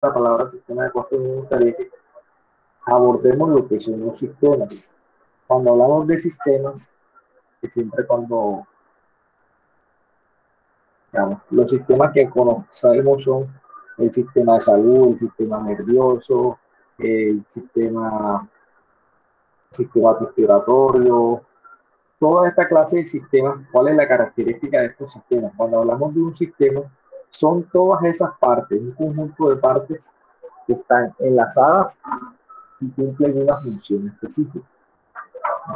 la palabra sistema de costos, me gustaría que abordemos lo que son los sistemas. Cuando hablamos de sistemas, que siempre cuando, digamos, los sistemas que conocemos son el sistema de salud, el sistema nervioso, el sistema respiratorio, toda esta clase de sistemas. ¿Cuál es la característica de estos sistemas? Cuando hablamos de un sistema, son todas esas partes, un conjunto de partes que están enlazadas y cumplen una función específica.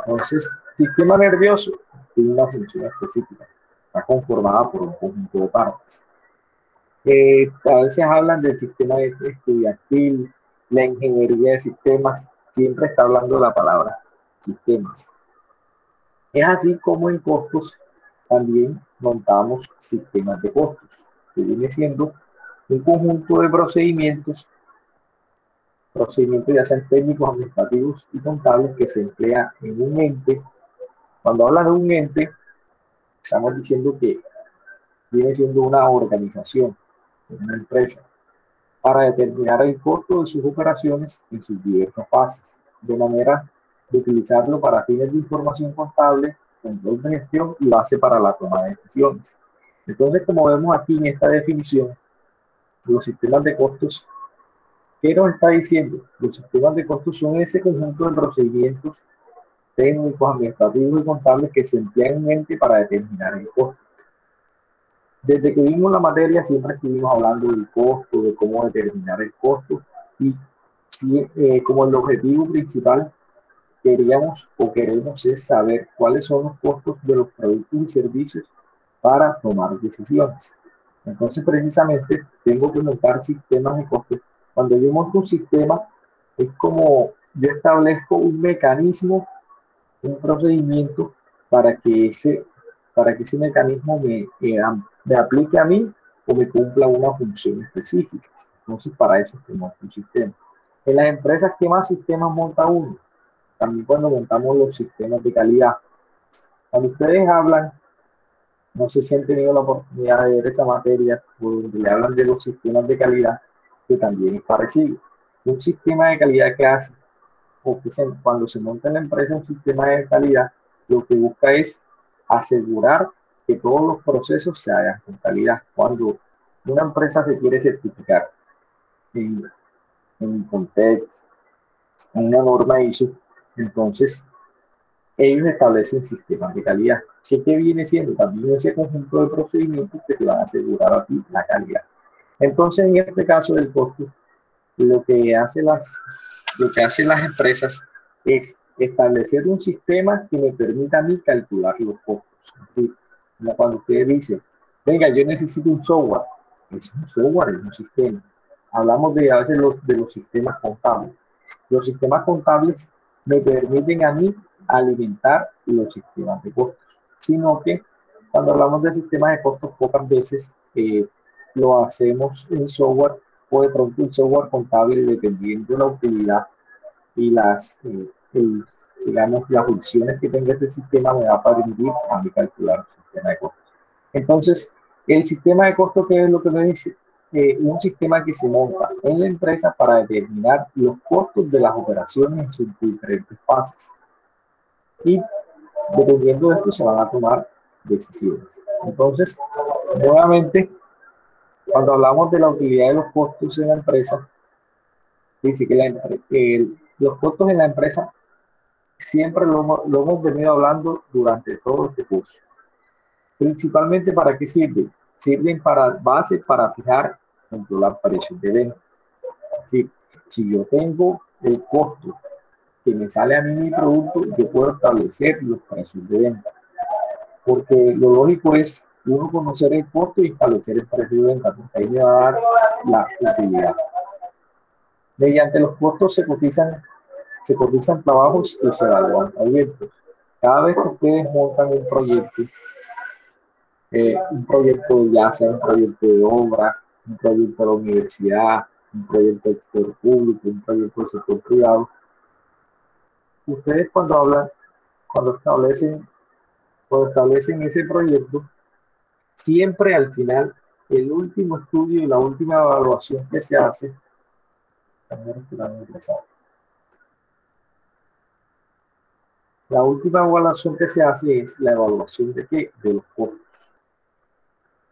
Entonces, sistema nervioso tiene una función específica, está conformada por un conjunto de partes. A veces hablan del sistema estudiantil, la ingeniería de sistemas, siempre está hablando de la palabra sistemas. Es así como en costos también montamos sistemas de costos, que viene siendo un conjunto de procedimientos ya sean técnicos, administrativos y contables que se emplea en un ente. Cuando habla de un ente, estamos diciendo que viene siendo una organización, una empresa, para determinar el costo de sus operaciones en sus diversas fases, de manera de utilizarlo para fines de información contable, control de gestión y base para la toma de decisiones. Entonces, como vemos aquí en esta definición, los sistemas de costos, ¿qué nos está diciendo? Los sistemas de costos son ese conjunto de procedimientos técnicos, administrativos y contables que se emplean en un ente para determinar el costo. Desde que vimos la materia siempre estuvimos hablando del costo, de cómo determinar el costo y si, como el objetivo principal queríamos o queremos es saber cuáles son los costos de los productos y servicios para tomar decisiones. Entonces precisamente tengo que montar sistemas de costos. Cuando yo monto un sistema es como yo establezco un mecanismo, un procedimiento para que ese mecanismo me aplique a mí o me cumpla una función específica. Entonces, para eso tenemos un sistema. En las empresas, ¿qué más sistemas monta uno? También cuando montamos los sistemas de calidad. Cuando ustedes hablan, no sé si han tenido la oportunidad de ver esa materia, donde le hablan de los sistemas de calidad, que también es parecido. Un sistema de calidad que hace o que cuando se monta en la empresa un sistema de calidad, lo que busca es asegurar que todos los procesos se hagan con calidad. Cuando una empresa se quiere certificar en un contexto, en una norma ISO, entonces ellos establecen sistemas de calidad. ¿Qué viene siendo? También ese conjunto de procedimientos que te van a asegurar a ti la calidad. Entonces, en este caso del costo, lo que hacen las empresas es establecer un sistema que me permita a mí calcular los costos. Es decir, como cuando ustedes dicen, venga, yo necesito un software. Es un software, es un sistema. Hablamos a veces de los sistemas contables. Los sistemas contables me permiten a mí alimentar los sistemas de costos, sino que cuando hablamos de sistemas de costos pocas veces lo hacemos en software o de pronto un software contable dependiendo de la utilidad y digamos, las funciones que tenga ese sistema me va a permitir a mí calcular el sistema de costos. Entonces, el sistema de costos, ¿qué es lo que me dice? Un sistema que se monta en la empresa para determinar los costos de las operaciones en sus diferentes fases. Y dependiendo de esto se van a tomar decisiones. Entonces, nuevamente, cuando hablamos de la utilidad de los costos en la empresa, dice que los costos en la empresa siempre lo hemos venido hablando durante todo este curso. Principalmente, ¿para qué sirven? Sirven para base para fijar, controlar precios de venta. Sí, si yo tengo el costo que me sale a mí mi producto, yo puedo establecer los precios de venta. Porque lo lógico es uno conocer el costo y establecer el precio de venta, porque ahí me va a dar la utilidad. Mediante los costos se cotizan trabajos y se evalúan proyectos. Cada vez que ustedes montan un proyecto ya sea un proyecto de obra, un proyecto de la universidad, un proyecto del sector público, un proyecto del sector privado, ustedes cuando establecen, cuando establecen ese proyecto, siempre al final, el último estudio y la última evaluación que se hace La última evaluación que se hace es la evaluación de qué? De los costos.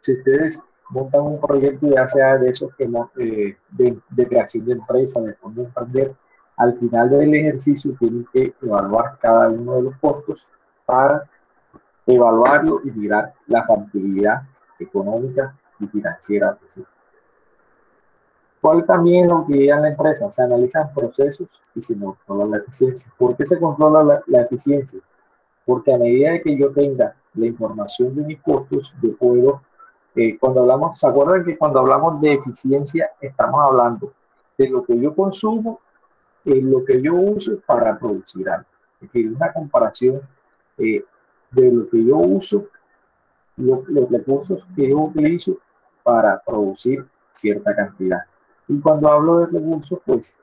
Si ustedes montan un proyecto, ya sea de esos que de creación de empresa, de fondo de emprender, al final del ejercicio tienen que evaluar cada uno de los costos para evaluarlo y mirar la factibilidad económica y financiera. ¿Cuál también es la utilidad en la empresa? Se analizan procesos y se controla la eficiencia. ¿Por qué se controla la eficiencia? Porque a medida de que yo tenga la información de mis costos, yo puedo, cuando hablamos, ¿se acuerdan que cuando hablamos de eficiencia estamos hablando de lo que yo consumo y lo que yo uso para producir algo? Es decir, una comparación de lo que yo uso, los recursos que yo utilizo para producir cierta cantidad. Y cuando hablo de recursos, pues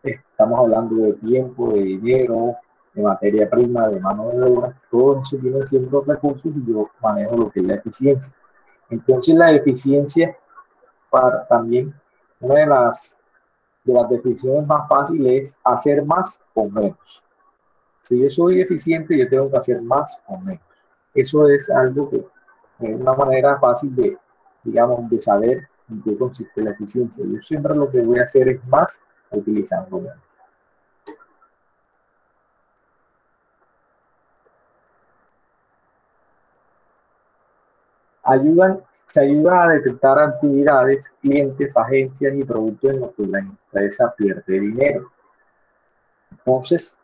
estamos hablando de tiempo, de dinero, de materia prima, de mano de obra, todo eso viene siendo recursos y yo manejo lo que es la eficiencia. Entonces la eficiencia también, una de las definiciones más fáciles es hacer más o menos. Si yo soy eficiente, yo tengo que hacer más o menos. Eso es algo que es una manera fácil de, digamos, de saber en qué consiste la eficiencia. Yo siempre lo que voy a hacer es más utilizando menos. Se ayuda a detectar actividades, clientes, agencias y productos en los que la empresa pierde dinero. Entonces,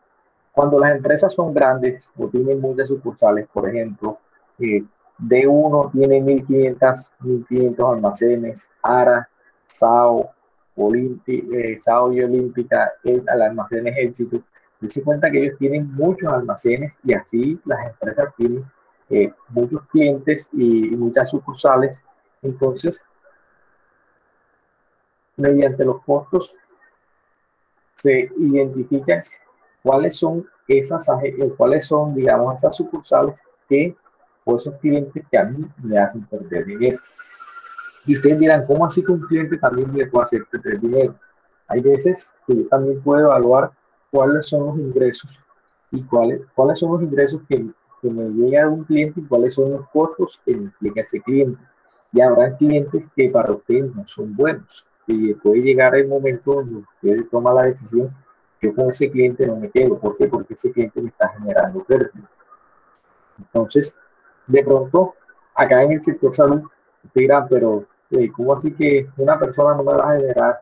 cuando las empresas son grandes o tienen muchas sucursales, por ejemplo, D1 tiene 1.500 almacenes, ARA, SAO, SAO y Olímpica, almacenes Éxito. Se cuenta que ellos tienen muchos almacenes y así las empresas tienen muchos clientes y muchas sucursales. Entonces, mediante los costos se identifican cuáles son, digamos, esas sucursales que, o esos clientes que a mí me hacen perder dinero. Y ustedes dirán, ¿cómo así que un cliente también me puede hacer perder dinero? Hay veces que yo también puedo evaluar cuáles son los ingresos y cuáles son los ingresos que me llegan de un cliente y cuáles son los costos que me implica ese cliente. Y habrá clientes que para ustedes no son buenos. Y puede llegar el momento donde usted toma la decisión, yo con ese cliente no me quedo. ¿Por qué? Porque ese cliente me está generando pérdidas. Entonces, de pronto, acá en el sector salud, usted dirá, pero ¿cómo así que una persona no me va a generar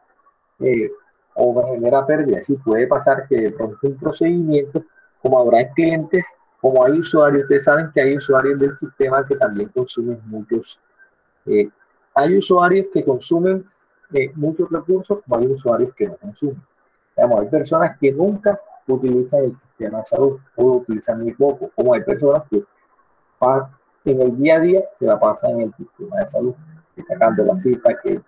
eh, o me genera pérdida? Sí, puede pasar que de pronto un procedimiento, como habrá clientes, como hay usuarios, ustedes saben que hay usuarios del sistema que también consumen muchos. Hay usuarios que consumen muchos recursos, como hay usuarios que no consumen. Digamos, hay personas que nunca utilizan el sistema de salud o utilizan muy poco, como hay personas que en el día a día se la pasan en el sistema de salud, que sacando la cita, que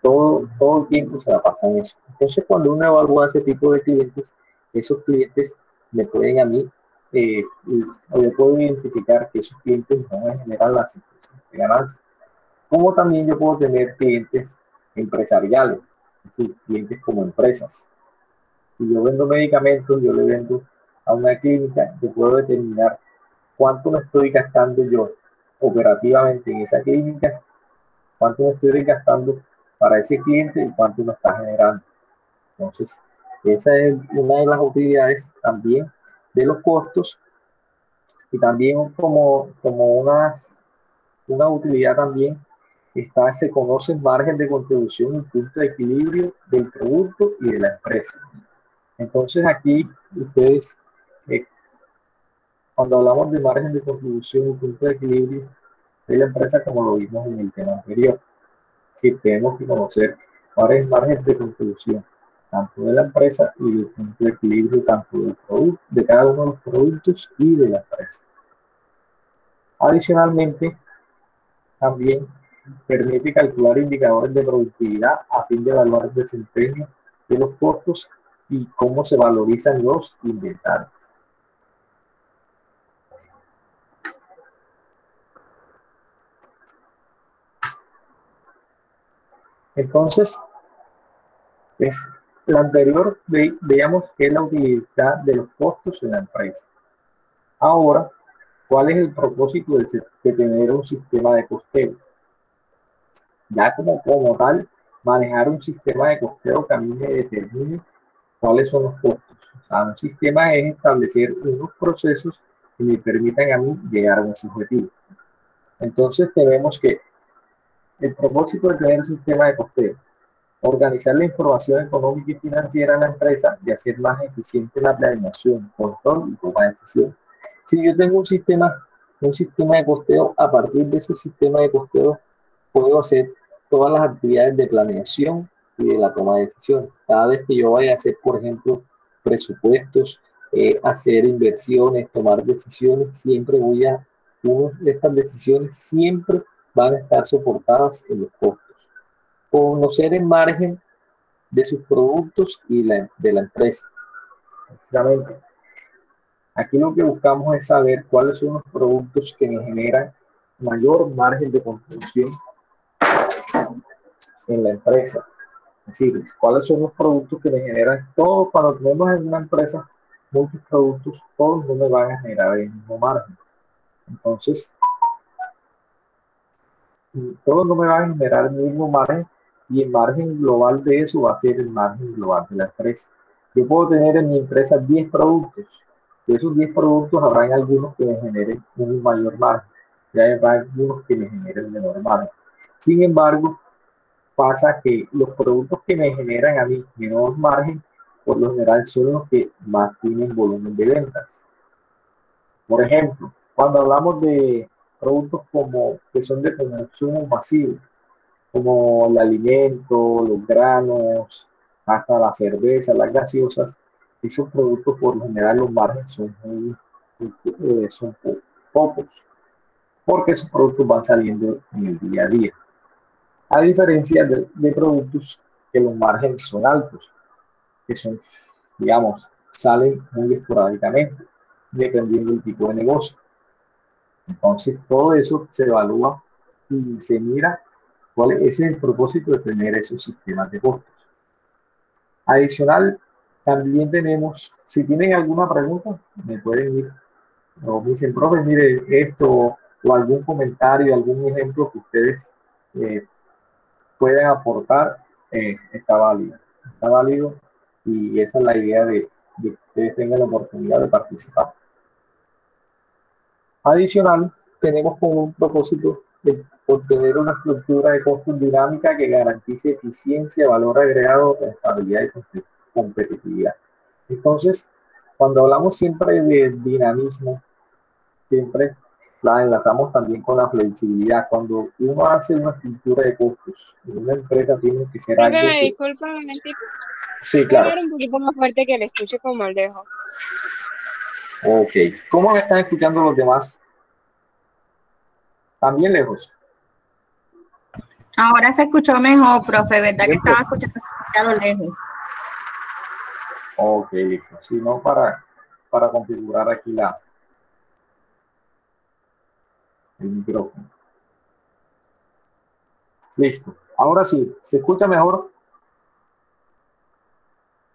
todo el tiempo se la pasa en eso. Entonces, cuando uno evalúa ese tipo de clientes, esos clientes me pueden a mí, yo puedo identificar que esos clientes no me generan las impresiones de ganancia. Como también yo puedo tener clientes empresariales, es decir, clientes como empresas. Si yo vendo medicamentos, yo le vendo a una clínica, yo puedo determinar cuánto me estoy gastando yo operativamente en esa clínica, cuánto me estoy gastando para ese cliente y cuánto me está generando. Entonces, esa es una de las utilidades también de los costos y también como una utilidad también se conoce el margen de contribución y punto de equilibrio del producto y de la empresa. Entonces aquí ustedes, eh, cuando hablamos de margen de contribución y punto de equilibrio de la empresa, como lo vimos en el tema anterior, si tenemos que conocer cuáles margen de contribución tanto de la empresa y del punto de equilibrio tanto del producto, de cada uno de los productos y de la empresa. Adicionalmente, también permite calcular indicadores de productividad a fin de evaluar el desempeño de los costos y cómo se valorizan los inventarios. Entonces, la anterior veíamos qué es la utilidad de los costos en la empresa. Ahora, ¿cuál es el propósito de tener un sistema de costeo? Ya como tal, manejar un sistema de costeo que a mí me determine cuáles son los costos. O sea, un sistema es establecer unos procesos que me permitan a mí llegar a ese objetivo. Entonces tenemos que el propósito de tener un sistema de costeo, organizar la información económica y financiera en la empresa y hacer más eficiente la planeación, control y toma de decisiones. Si yo tengo un sistema de costeo, a partir de ese sistema de costeo puedo hacer todas las actividades de planeación y de la toma de decisiones. Cada vez que yo vaya a hacer, por ejemplo, presupuestos, hacer inversiones, tomar decisiones, siempre una de estas decisiones siempre van a estar soportadas en los costos. Conocer el margen de sus productos y de la empresa. Precisamente, aquí lo que buscamos es saber cuáles son los productos que nos generan mayor margen de contribución en la empresa. Es decir, cuáles son los productos que me generan todos, cuando tenemos en una empresa muchos productos, todos no me van a generar el mismo margen. Entonces, todos no me van a generar el mismo margen y el margen global de eso va a ser el margen global de la empresa. Yo puedo tener en mi empresa 10 productos. De esos 10 productos habrá algunos que me generen un mayor margen y habrá algunos que me generen menor margen. Sin embargo, pasa que los productos que me generan a mí menor margen, por lo general son los que más tienen volumen de ventas. Por ejemplo, cuando hablamos de productos que son de consumo masivo, como el alimento, los granos, hasta la cerveza, las gaseosas, esos productos por lo general los márgenes son pocos, porque esos productos van saliendo en el día a día. A diferencia de productos que los márgenes son altos, que son, digamos, salen muy esporádicamente, dependiendo del tipo de negocio. Entonces, todo eso se evalúa y se mira ese es el propósito de tener esos sistemas de costos. Adicional, también tenemos, si tienen alguna pregunta, me pueden ir, o me dicen, profe, mire esto, o algún comentario, algún ejemplo que ustedes pueden aportar, está válido, y esa es la idea de que ustedes tengan la oportunidad de participar. Adicional, tenemos como un propósito de obtener una estructura de costos dinámica que garantice eficiencia, valor agregado, rentabilidad y competitividad. Entonces, cuando hablamos siempre de dinamismo, siempre la enlazamos también con la flexibilidad. Cuando uno hace una estructura de costos en una empresa, tiene que ser algo Me que... disculpa un momentico. Sí, Voy a claro. hablar un poquito más fuerte que le escuche como lejos. Ok. ¿Cómo me están escuchando los demás? ¿También lejos? Ahora se escuchó mejor, profe, ¿verdad que Bien, estaba escuchando a lo lejos? ok, si no para configurar aquí el micrófono. Listo. Ahora sí, ¿se escucha mejor?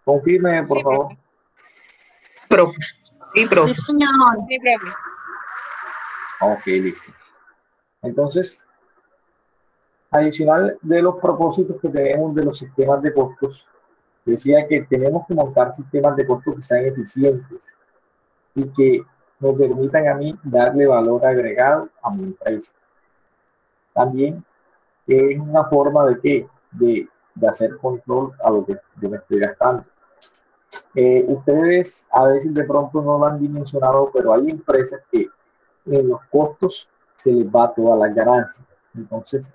Confirme, por Sí, favor. Profe. Sí, profe. Sí, señor. sí, profe. Ok, listo. Entonces, adicional de los propósitos que tenemos de los sistemas de costos, decía que tenemos que montar sistemas de costos que sean eficientes y que me permitan a mí darle valor agregado a mi empresa. También es una forma de qué, de hacer control a lo que yo me estoy gastando. Ustedes a veces de pronto no lo han dimensionado, pero hay empresas que en los costos se les va toda la ganancia. Entonces,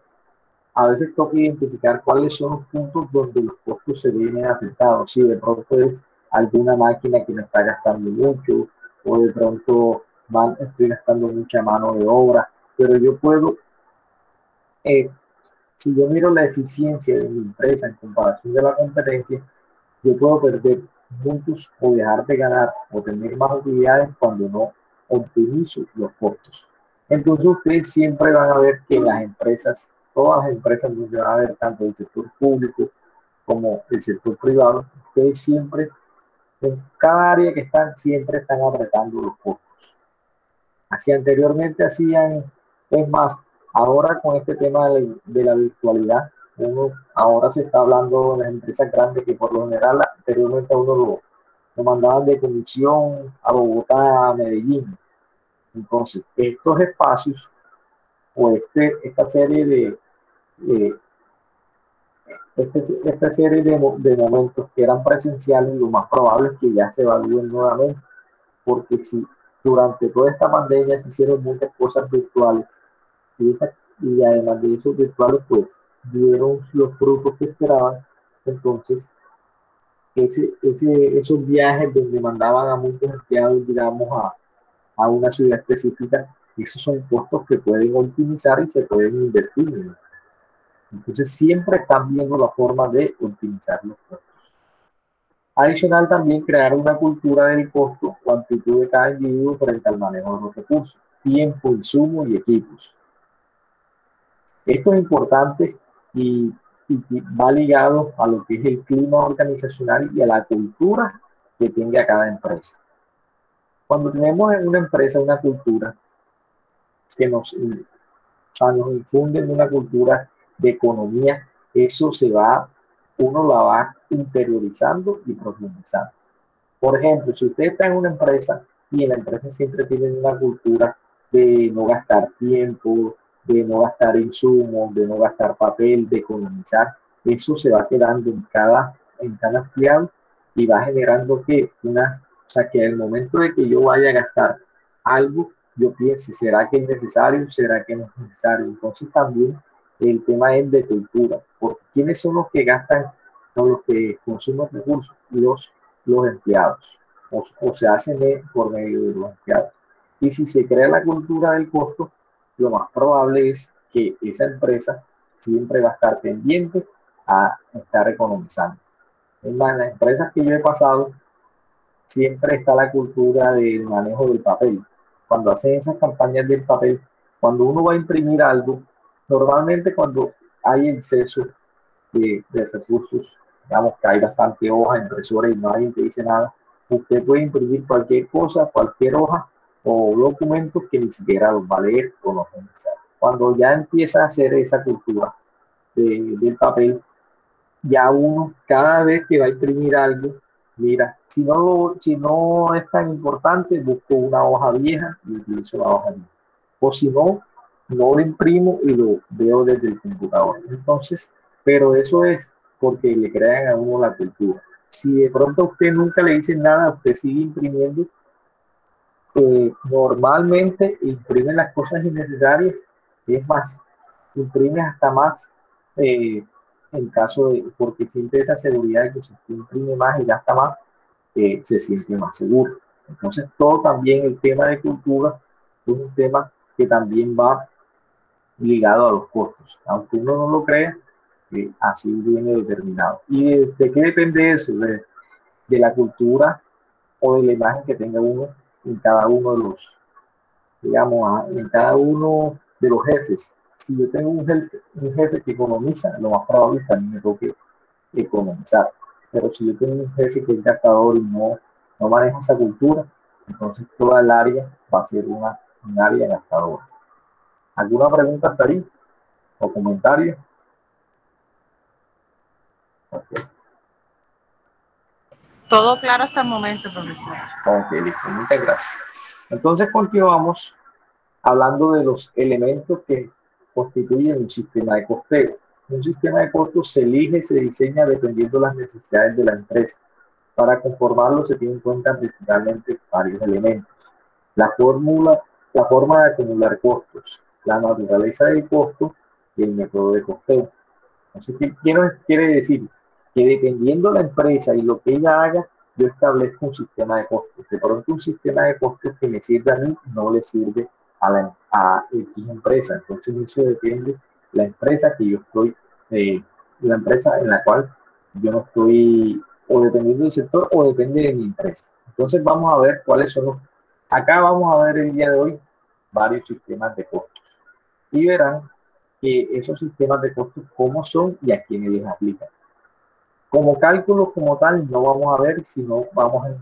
a veces toca identificar cuáles son los puntos donde los costos se vienen afectados. Si de pronto es alguna máquina que me está gastando mucho, o de pronto estoy gastando mucha mano de obra, pero yo puedo, si yo miro la eficiencia de mi empresa en comparación de la competencia, yo puedo perder puntos o dejar de ganar o tener más utilidades cuando no optimizo los costos. Entonces ustedes siempre van a ver que las empresas, todas las empresas donde van a ver tanto el sector público como el sector privado, ustedes siempre, en cada área que están, siempre están apretando los costos. Así anteriormente hacían, es más, ahora con este tema de la virtualidad, ahora se está hablando de las empresas grandes que por lo general anteriormente a uno lo mandaban de comisión a Bogotá, a Medellín. Entonces, estos espacios o esta serie de esta serie de momentos que eran presenciales, lo más probable es que ya se evalúen nuevamente, porque si durante toda esta pandemia se hicieron muchas cosas virtuales y además de esos virtuales, pues dieron los frutos que esperaban, entonces esos viajes donde mandaban a muchos empleados, digamos, a una ciudad específica, esos son costos que pueden optimizar y se pueden invertir en ellos. Entonces siempre están viendo la forma de optimizar los costos. Adicional también crear una cultura del costo o actitud de cada individuo frente al manejo de los recursos, tiempo, insumo y equipos. Esto es importante y va ligado a lo que es el clima organizacional y a la cultura que tenga cada empresa. Cuando tenemos en una empresa una cultura que nos infunden una cultura de economía, eso uno la va interiorizando y profundizando. Por ejemplo, si usted está en una empresa y en la empresa siempre tiene una cultura de no gastar tiempo, de no gastar insumos, de no gastar papel, de economizar, eso se va quedando en cada empleado y va generando que o sea, que al momento de que yo vaya a gastar algo, yo piense, ¿será que es necesario? ¿Será que no es necesario? Entonces también el tema es de cultura, porque ¿quiénes son los que gastan o los que consumen recursos? Los empleados, o se hacen por medio de los empleados. Y si se crea la cultura del costo, lo más probable es que esa empresa siempre va a estar pendiente a estar economizando. En las empresas que yo he pasado, siempre está la cultura del manejo del papel. Cuando hacen esas campañas del papel, cuando uno va a imprimir algo, normalmente cuando hay exceso de recursos, digamos que hay bastante hoja, impresora y nadie te dice nada, usted puede imprimir cualquier cosa, cualquier hoja o documentos que ni siquiera los va a leer o no es necesario. Cuando ya empieza a hacer esa cultura del papel, ya uno cada vez que va a imprimir algo, mira, si no es tan importante, busco una hoja vieja y utilizo la hoja vieja. O si no, no lo imprimo y lo veo desde el computador. Entonces, pero eso es porque le crean a uno la cultura. Si de pronto a usted nunca le dicen nada, usted sigue imprimiendo, normalmente imprimen las cosas innecesarias, es más, imprime hasta más en caso de, porque siente esa seguridad de que si usted imprime más y gasta más, se siente más seguro. Entonces, todo también el tema de cultura es un tema que también va ligado a los costos. Aunque uno no lo crea, así viene determinado. ¿Y de qué depende eso? De la cultura o de la imagen que tenga uno en cada uno de los, digamos, en cada uno de los jefes. Si yo tengo un jefe que economiza, lo más probable es que a mí me toque economizar. Pero si yo tengo un jefe que es gastador y no maneja esa cultura, entonces toda el área va a ser un área gastadora. ¿Alguna pregunta hasta ahí? ¿O comentario? Okay. Todo claro hasta el momento, profesor. Ok, listo, muchas gracias. Entonces continuamos hablando de los elementos que constituyen un sistema de costeo. Un sistema de costos se elige y se diseña dependiendo de las necesidades de la empresa. Para conformarlo se tienen en cuenta principalmente varios elementos. La forma de acumular costos, la naturaleza del costo y el método de costeo. Entonces, ¿qué quiere decir? Que dependiendo de la empresa y lo que ella haga, yo establezco un sistema de costos. De pronto un sistema de costos que me sirve a mí no le sirve a X empresa. Entonces eso depende de la empresa que yo estoy, la empresa en la cual yo no estoy, o dependiendo del sector, o depende de mi empresa. Entonces vamos a ver cuáles son acá vamos a ver el día de hoy varios sistemas de costos. Y verán que esos sistemas de costos, cómo son y a quiénes les aplican. Como cálculo como tal no vamos a ver, sino vamos a,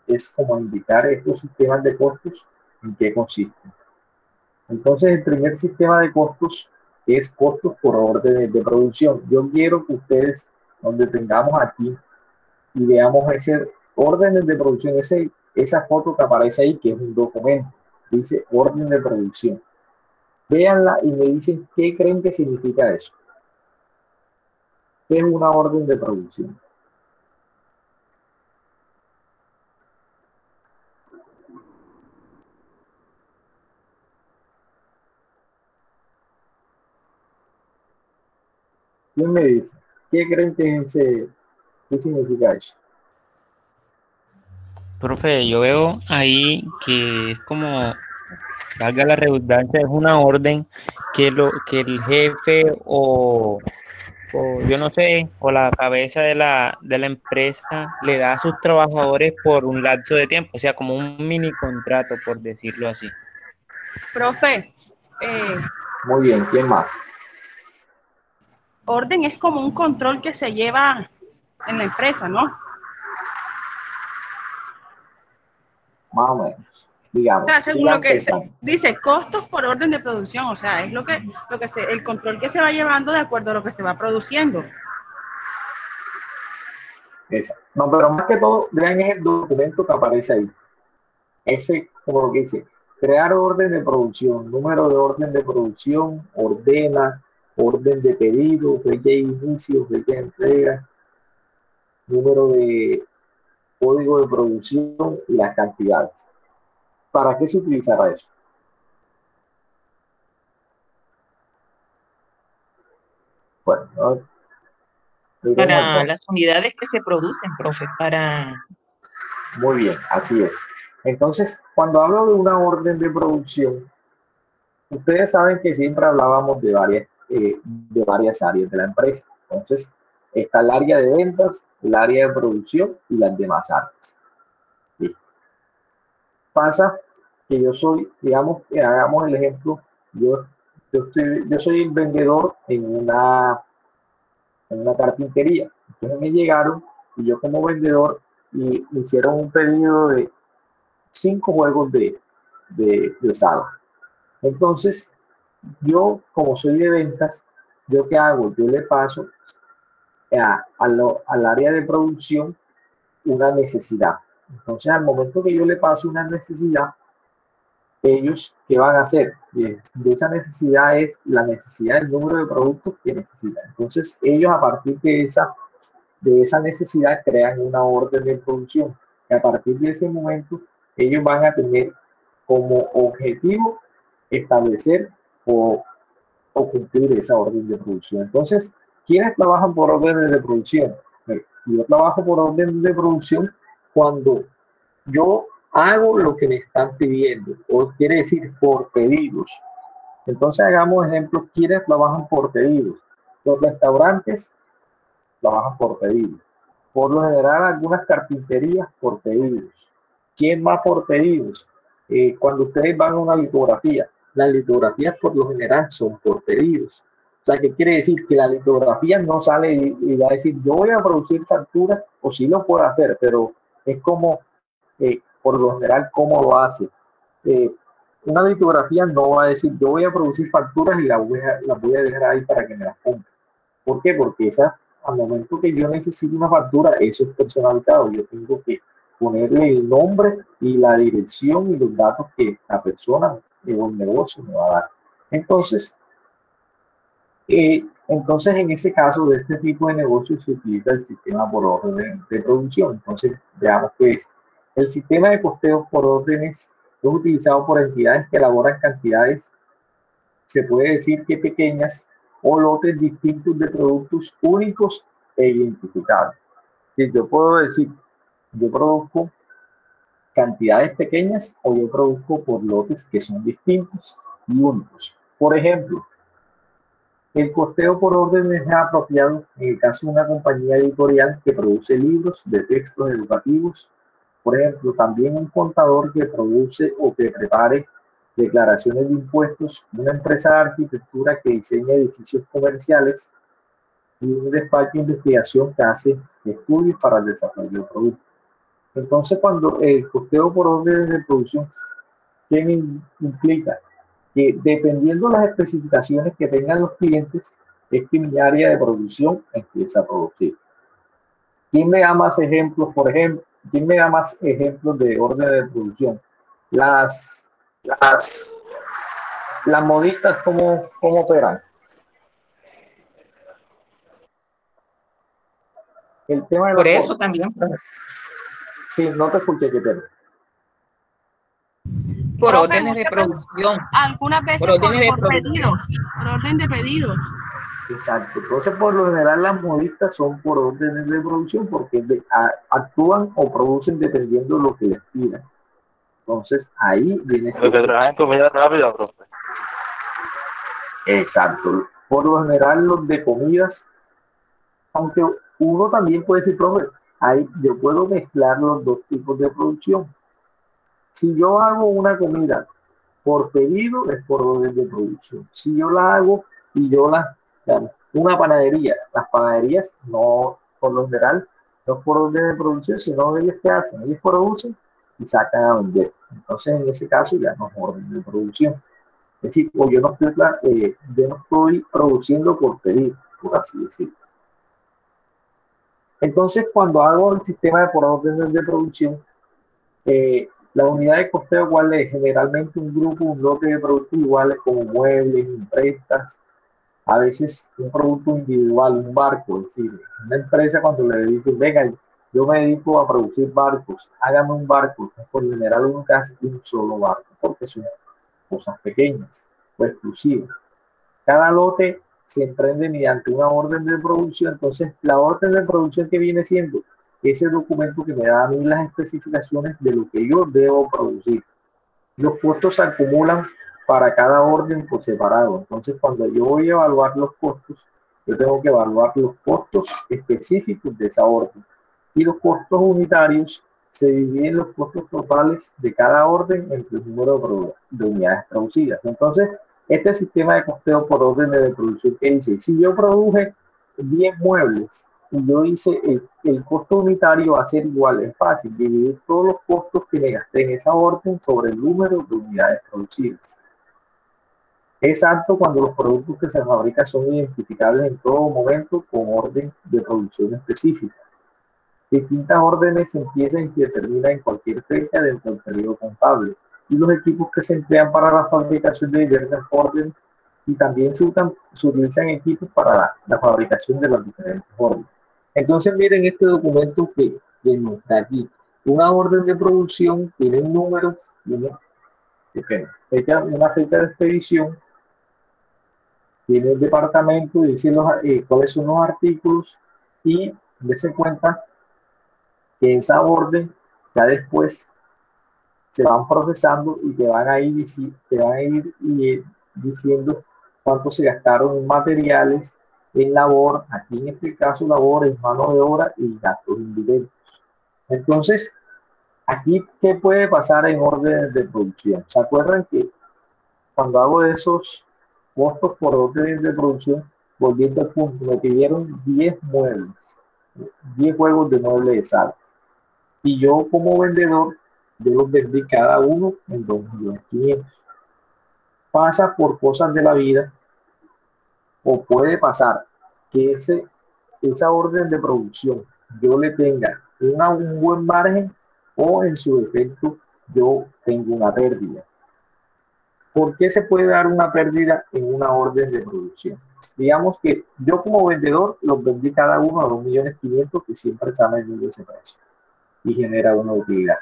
es como indicar estos sistemas de costos en qué consisten. Entonces, el primer sistema de costos es costos por órdenes de producción. Yo quiero que ustedes, donde tengamos aquí, y veamos ese órdenes de producción, esa foto que aparece ahí, que es un documento, dice orden de producción. Véanla y me dicen qué creen que significa eso. ¿Qué es una orden de producción? ¿Quién me dice? ¿Qué creen que es qué significa eso? Profe, yo veo ahí que es como, valga la redundancia, es una orden que el jefe o yo no sé, o la cabeza de la empresa le da a sus trabajadores por un lapso de tiempo, o sea, como un mini contrato, por decirlo así. Profe, Muy bien, ¿quién más? orden es como un control que se lleva en la empresa, ¿no? Más o menos. O Digamos, sea, según lo sigan que pensando. dice, costos por orden de producción, o sea, es el control que se va llevando de acuerdo a lo que se va produciendo. Esa. No, pero más que todo, vean el documento que aparece ahí. Ese, como lo que dice, crear orden de producción, número de orden de producción, ordena, orden de pedido, fecha de inicio, fecha de entrega, número de código de producción y las cantidades. ¿Para qué se utilizará eso? Bueno, miremos Para entonces. las unidades que se producen, profe, para... Muy bien, así es. Entonces, cuando hablo de una orden de producción, ustedes saben que siempre hablábamos de varias áreas de la empresa. Entonces, está el área de ventas, el área de producción y las demás áreas. ¿Sí? Pasa que yo soy, digamos, que hagamos el ejemplo, yo soy el vendedor en una carpintería. Entonces me llegaron y yo como vendedor y me hicieron un pedido de 5 juegos de sala. Entonces, yo, como soy de ventas, ¿yo qué hago? Yo le paso al área de producción una necesidad. Entonces, al momento que yo le paso una necesidad, ellos, ¿qué van a hacer? De esa necesidad es la necesidad del número de productos que necesitan. Entonces, ellos a partir de esa necesidad crean una orden de producción. Y a partir de ese momento, ellos van a tener como objetivo establecer o cumplir esa orden de producción. Entonces, ¿quiénes trabajan por órdenes de producción? Yo trabajo por orden de producción cuando yo hago lo que me están pidiendo, o quiere decir por pedidos. Entonces, hagamos ejemplos, ¿quiénes trabajan por pedidos? Los restaurantes trabajan por pedidos. Por lo general, algunas carpinterías por pedidos. ¿Quién más por pedidos? Cuando ustedes van a una litografía, las litografías por lo general son por pedidos. O sea, ¿qué quiere decir? Que la litografía no sale y va a decir, yo voy a producir facturas, o sí lo puedo hacer, pero es como, por lo general, cómo lo hace. Eh, una litografía no va a decir, yo voy a producir facturas y las voy a dejar ahí para que me las compren. ¿Por qué? Porque al momento que yo necesito una factura, eso es personalizado. Yo tengo que ponerle el nombre y la dirección y los datos que la persona o el negocio me va a dar. Entonces, en ese caso de este tipo de negocio se utiliza el sistema por orden de producción. Entonces, veamos qué es. El sistema de costeo por órdenes es utilizado por entidades que elaboran cantidades, se puede decir que pequeñas, o lotes distintos de productos únicos e identificables. Si yo puedo decir, yo produzco cantidades pequeñas o yo produzco por lotes que son distintos y únicos. Por ejemplo, el costeo por orden es apropiado en el caso de una compañía editorial que produce libros de textos educativos. Por ejemplo, también un contador que produce o que prepare declaraciones de impuestos, una empresa de arquitectura que diseña edificios comerciales, y un despacho de investigación que hace estudios para el desarrollo del producto. Entonces, cuando el costeo por órdenes de producción, ¿qué implica? Que dependiendo de las especificaciones que tengan los clientes, es que mi área de producción empieza a producir. ¿Quién me da más ejemplos, por ejemplo? ¿Quién me da más ejemplos de orden de producción? Las modistas, ¿cómo operan? El tema de Por la eso también, Sí, no te escuché, que te... por Profe, órdenes de muchas veces, producción, algunas por veces órdenes de por producción. pedidos, por orden de pedidos. Exacto. Entonces, por lo general, las modistas son por órdenes de producción porque actúan o producen dependiendo de lo que les pidan. Entonces, ahí viene... Lo que trabajan comida rápida, profe. Exacto. Por lo general, los de comidas, aunque uno también puede decir, profe, ahí yo puedo mezclar los dos tipos de producción. Si yo hago una comida por pedido, es por orden de producción. Si yo la hago y una panadería, las panaderías no, por lo general, no es por orden de producción, sino ellos que hacen, ellos producen y sacan a vender. Entonces, en ese caso ya no es orden de producción. Es decir, o yo no estoy produciendo por pedido, por así decirlo. Entonces, cuando hago el sistema de por orden de producción, la unidad de costeo, ¿cuál es? Generalmente un grupo, un bloque de productos iguales como muebles, imprestas, a veces un producto individual, un barco. Es decir, una empresa cuando le dicen, venga, yo me dedico a producir barcos, hágame un barco. Por lo general uno hace un solo barco, porque son cosas pequeñas o exclusivas. Cada lote se emprende mediante una orden de producción. Entonces, la orden de producción que viene siendo ese documento que me da a mí las especificaciones de lo que yo debo producir. Los costos se acumulan para cada orden por separado. Entonces, cuando yo voy a evaluar los costos, yo tengo que evaluar los costos específicos de esa orden. Y los costos unitarios se dividen los costos totales de cada orden entre el número de unidades producidas. Entonces, este sistema de costeo por orden de producción que dice, si yo produje 10 muebles y yo hice el costo unitario va a ser igual, es fácil, dividir todos los costos que me gasté en esa orden sobre el número de unidades producidas. Es alto cuando los productos que se fabrican son identificables en todo momento con orden de producción específica. Distintas órdenes se empiezan y se terminan en cualquier fecha dentro del periodo contable. Y los equipos que se emplean para la fabricación de diversas órdenes y también se utilizan equipos para la fabricación de las diferentes órdenes. Entonces, miren este documento que nos da aquí. Una orden de producción tiene un número, tiene una fecha de expedición, tiene el departamento, dice cuáles son los artículos y dése cuenta que esa orden ya después se van procesando y te van a ir diciendo cuánto se gastaron en materiales, en labor, aquí en este caso labor, en mano de obra y gastos indirectos. Entonces, aquí, ¿qué puede pasar en orden de producción? ¿Se acuerdan que cuando hago esos costos por orden de producción, volviendo al punto, me pidieron 10 muebles, 10 juegos de muebles de sal? Y yo como vendedor, yo los vendí cada uno en 2.500.000. Pasa por cosas de la vida o puede pasar que esa orden de producción yo le tenga un buen margen o en su defecto yo tengo una pérdida. ¿Por qué se puede dar una pérdida en una orden de producción? Digamos que yo como vendedor los vendí cada uno a 2.500.000, que siempre sale en ese precio y genera una utilidad.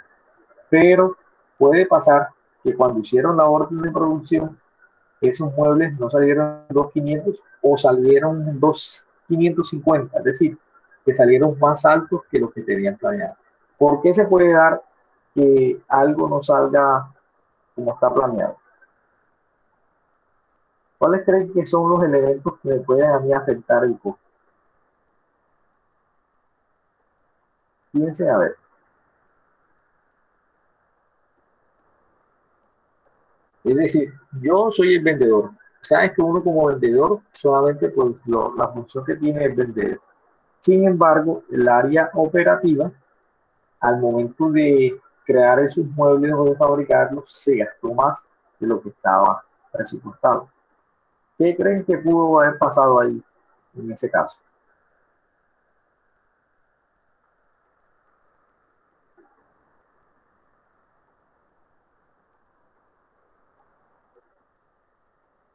Pero puede pasar que cuando hicieron la orden de producción, esos muebles no salieron 2.500 o salieron 2.550, es decir, que salieron más altos que los que tenían planeado. ¿Por qué se puede dar que algo no salga como está planeado? ¿Cuáles creen que son los elementos que me pueden a mí afectar el costo? Fíjense a ver. Es decir, yo soy el vendedor. Sabes que uno como vendedor solamente pues la función que tiene es vender. Sin embargo, el área operativa, al momento de crear esos muebles o de fabricarlos, se gastó más de lo que estaba presupuestado. ¿Qué creen que pudo haber pasado ahí en ese caso?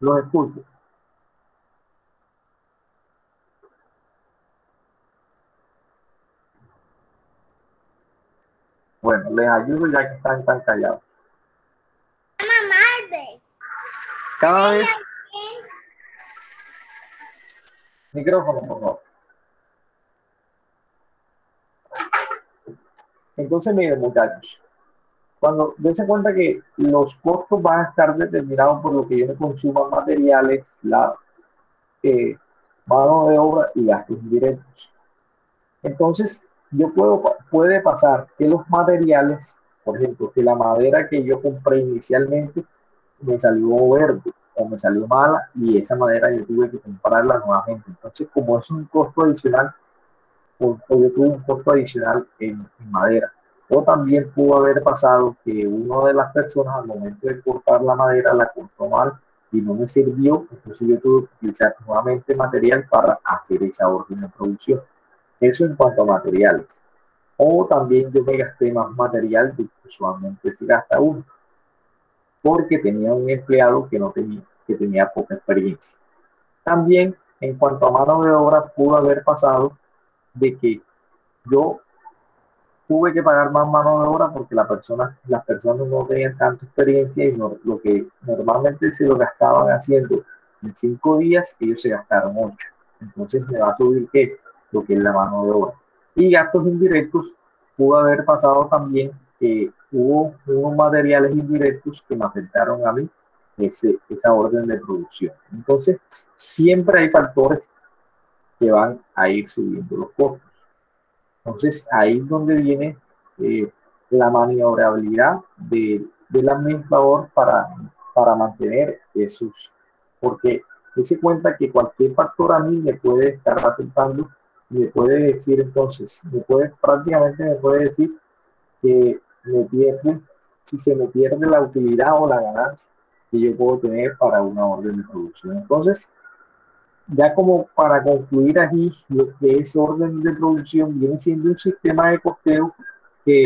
Los escucho. Bueno, les ayudo ya que están tan callados. Cada vez, micrófono, por favor. Entonces, miren, muchachos, cuando dense cuenta que los costos van a estar determinados por lo que yo me consuma materiales, la mano de obra y gastos indirectos. Entonces, puede pasar que los materiales, por ejemplo, que la madera que yo compré inicialmente me salió verde o me salió mala y esa madera yo tuve que comprarla nuevamente. Entonces, como es un costo adicional, o yo tuve un costo adicional en madera. O también pudo haber pasado que una de las personas al momento de cortar la madera la cortó mal y no me sirvió, entonces yo tuve que utilizar nuevamente material para hacer esa orden de producción. Eso en cuanto a materiales. O también yo me gasté más material de que usualmente se gasta uno, porque tenía un empleado que tenía poca experiencia. También en cuanto a mano de obra pudo haber pasado de que yo tuve que pagar más mano de obra porque las personas no tenían tanta experiencia y lo que normalmente se lo gastaban haciendo en 5 días, ellos se gastaron 8. Entonces me va a subir lo que es la mano de obra. Y gastos indirectos, pudo haber pasado también que hubo unos materiales indirectos que me afectaron a mí esa orden de producción. Entonces, siempre hay factores que van a ir subiendo los costos. Entonces, ahí es donde viene la maniobrabilidad del administrador para mantener esos, porque se cuenta que cualquier factor a mí me puede estar afectando, me puede decir entonces, prácticamente me puede decir que me pierde, si se me pierde la utilidad o la ganancia que yo puedo tener para una orden de producción. Entonces, ya como para concluir aquí, lo que es orden de producción viene siendo un sistema de costeo que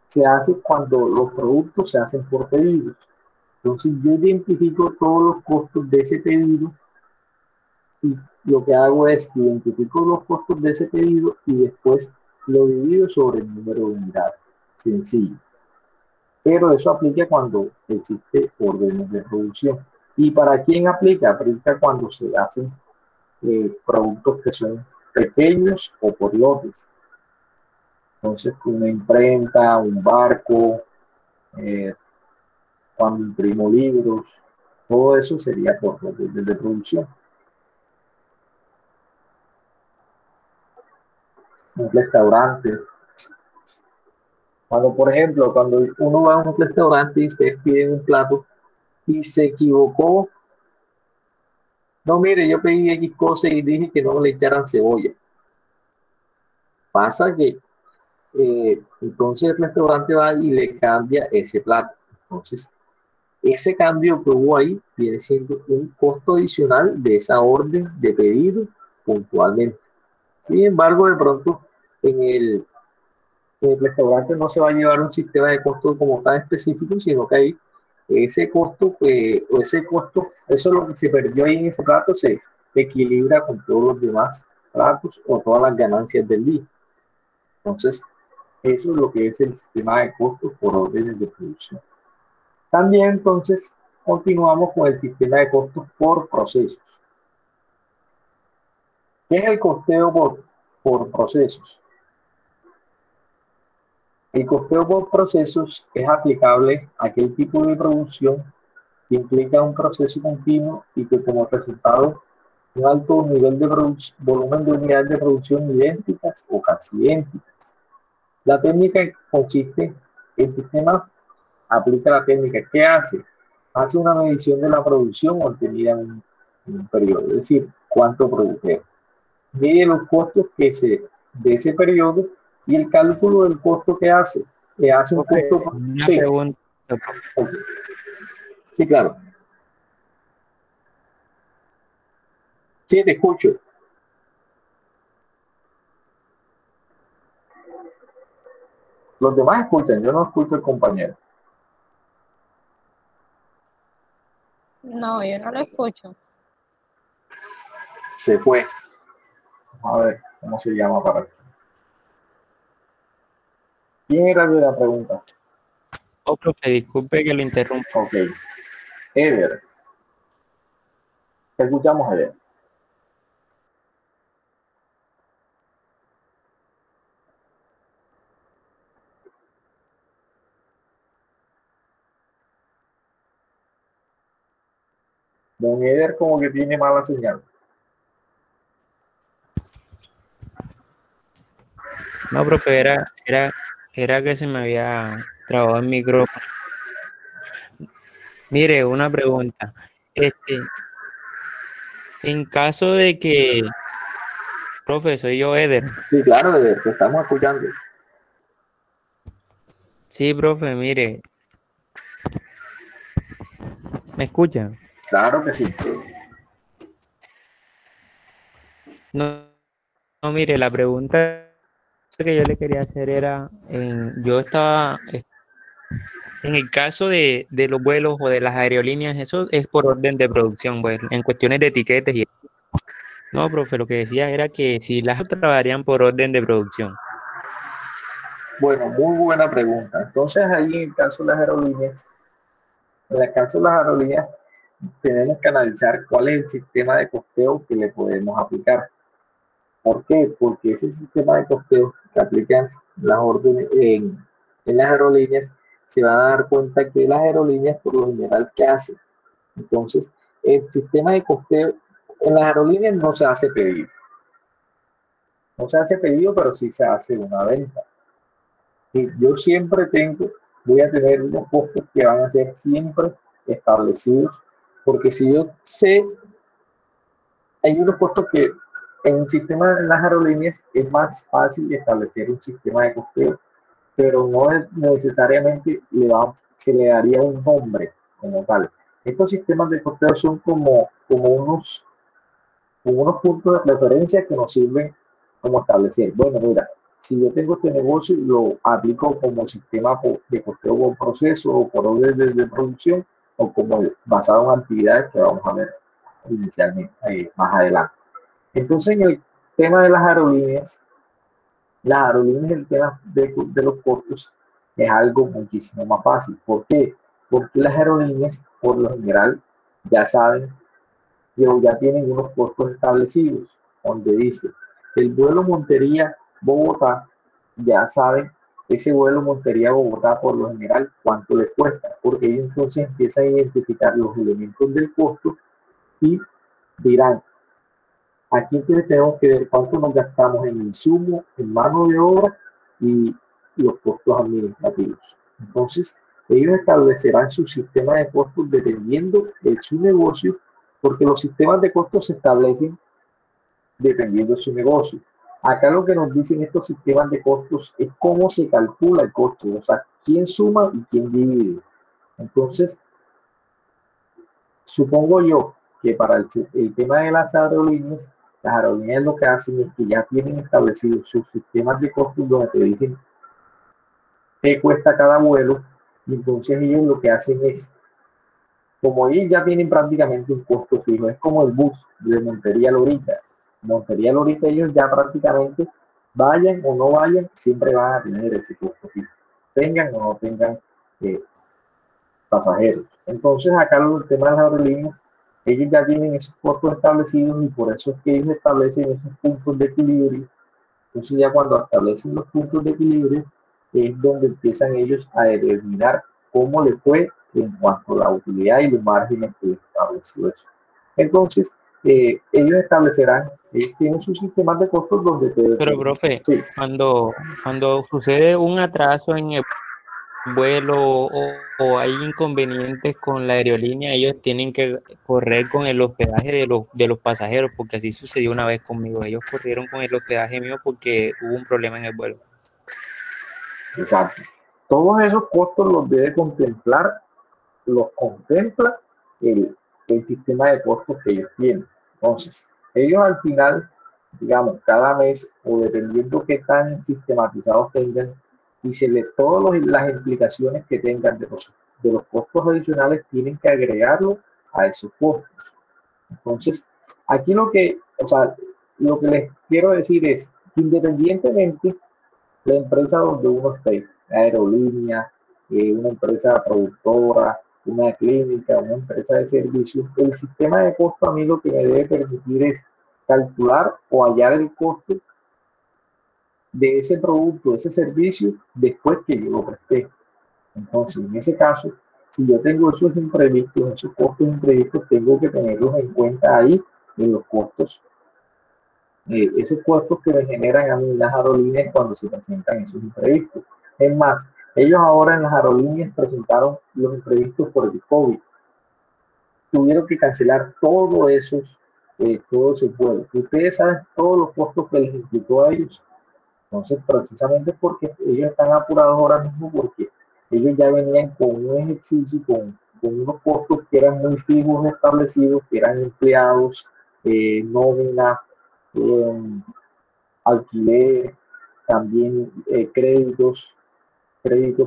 se hace cuando los productos se hacen por pedidos. Entonces yo identifico todos los costos de ese pedido y lo que hago es que identifico los costos de ese pedido y después lo divido sobre el número de unidades. Sencillo. Pero eso aplica cuando existe órdenes de producción. ¿Y para quién aplica? Aplica cuando se hacen productos que son pequeños o por lotes. Entonces, una imprenta, un barco, cuando imprimo libros, todo eso sería por lotes de producción. Un restaurante. Cuando, por ejemplo, cuando uno va a un restaurante y ustedes piden un plato y se equivocó, no, mire, yo pedí X cosa y dije que no le echaran cebolla. Pasa que entonces el restaurante va y le cambia ese plato. Entonces, ese cambio que hubo ahí viene siendo un costo adicional de esa orden de pedido puntualmente. Sin embargo, de pronto en el restaurante no se va a llevar un sistema de costo como tan específico, sino que ahí ese costo, eso es lo que se perdió ahí en ese plato, se equilibra con todos los demás platos o todas las ganancias del día. Entonces, eso es lo que es el sistema de costos por órdenes de producción. También, entonces, continuamos con el sistema de costos por procesos. ¿Qué es el costeo por procesos? El costeo por procesos es aplicable a aquel tipo de producción que implica un proceso continuo y que como resultado un alto nivel de volumen de unidades de producción idénticas o casi idénticas. La técnica consiste, el sistema aplica la técnica. ¿Qué hace? hace una medición de la producción obtenida en un periodo, es decir, cuánto produjeron. Mide los costos de ese periodo y el cálculo del costo que hace. Le hace un Profe, costo. una Sí, pregunta. ok. Sí, claro. Sí, te escucho. Los demás escuchan, yo no escucho al compañero. No, yo no lo escucho. Se fue. Vamos a ver cómo se llama para. ¿Quién era de la pregunta? Oh, profe, disculpe que lo interrumpa. Ok. Eder. Te escuchamos, Eder. Don Eder como que tiene mala señal. No, profe, era que se me había trabado el micrófono. Mire, una pregunta. En caso de que, profe, soy yo, Eder. Sí, claro, Eder, te estamos escuchando. Sí, profe, mire, ¿me escuchan? Claro que sí. No, no, mire, la pregunta que yo le quería hacer era, yo estaba, en el caso de los vuelos o de las aerolíneas, eso es por orden de producción, pues, en cuestiones de etiquetes y... No, profe, lo que decía era que si las trabajarían por orden de producción. Bueno, muy buena pregunta. Entonces, ahí en el caso de las aerolíneas, tenemos que analizar cuál es el sistema de costeo que le podemos aplicar. ¿Por qué? Porque ese sistema de costeo que aplican las órdenes en las aerolíneas, se van a dar cuenta que las aerolíneas, por lo general, ¿qué hacen? Entonces, el sistema de costeo en las aerolíneas no se hace pedido. No se hace pedido, pero sí se hace una venta. Y yo siempre voy a tener unos costos que van a ser siempre establecidos, porque si yo sé, hay unos costos que en un sistema de las aerolíneas es más fácil establecer un sistema de costeo, pero no es necesariamente se le daría un nombre como tal. Estos sistemas de costeo son como unos puntos de referencia que nos sirven como establecer, bueno, mira, si yo tengo este negocio, lo aplico como sistema de costeo por proceso o por orden de producción o como basado en actividades que vamos a ver inicialmente, más adelante. Entonces, en el tema de las aerolíneas, el tema de los costos es algo muchísimo más fácil. ¿Por qué? Porque las aerolíneas, por lo general, ya saben ya tienen unos costos establecidos, donde dice el vuelo Montería-Bogotá, ya saben ese vuelo Montería-Bogotá por lo general cuánto les cuesta, porque ellos entonces empiezan a identificar los elementos del costo y dirán, aquí tenemos que ver cuánto nos gastamos en insumo, en mano de obra y los costos administrativos. Entonces, ellos establecerán su sistema de costos dependiendo de su negocio, porque los sistemas de costos se establecen dependiendo de su negocio. Acá lo que nos dicen estos sistemas de costos es cómo se calcula el costo, o sea, quién suma y quién divide. Entonces, supongo yo que para el tema de las aerolíneas lo que hacen es que ya tienen establecidos sus sistemas de costos donde te dicen qué cuesta cada vuelo, y entonces ellos lo que hacen es, como ellos ya tienen prácticamente un costo fijo, es como el bus de Montería a Lorita. Montería a Lorita ellos ya prácticamente, vayan o no vayan, siempre van a tener ese costo fijo, tengan o no tengan pasajeros. Entonces acá el tema de las aerolíneas, ellos ya tienen esos costos establecidos y por eso es que ellos establecen esos puntos de equilibrio. Entonces ya cuando establecen los puntos de equilibrio es donde empiezan ellos a determinar cómo le fue en cuanto a la utilidad y los márgenes que estableció eso. Entonces, ellos establecerán, ellos tienen sus sistemas de costos donde te... Pero, profe, Sí. cuando sucede un atraso en el vuelo o hay inconvenientes con la aerolínea, ellos tienen que correr con el hospedaje de los pasajeros, porque así sucedió una vez conmigo. Ellos corrieron con el hospedaje mío porque hubo un problema en el vuelo. Exacto. Todos esos costos los debe contemplar, los contempla el sistema de costos que ellos tienen. Entonces, ellos al final, digamos, cada mes o dependiendo qué tan sistematizados tengan, y se le todas las implicaciones que tengan de los costos adicionales, tienen que agregarlo a esos costos. Entonces, aquí lo que les quiero decir es que independientemente la empresa donde uno esté, la aerolínea, una empresa productora, una clínica, una empresa de servicios, el sistema de costo a mí lo que me debe permitir es calcular o hallar el costo de ese producto, de ese servicio, después que yo lo presté. Entonces, en ese caso, si yo tengo esos imprevistos, esos costos imprevistos, tengo que tenerlos en cuenta ahí en los costos, esos costos que me generan a mí las aerolíneas cuando se presentan esos imprevistos. Es más, ellos ahora en las aerolíneas presentaron los imprevistos por el COVID. Tuvieron que cancelar todos esos vuelos. Ustedes saben todos los costos que les implicó a ellos. Entonces, precisamente porque ellos están apurados ahora mismo, porque ellos ya venían con un ejercicio, con unos costos que eran muy fijos establecidos, que eran empleados, nómina, alquiler, también créditos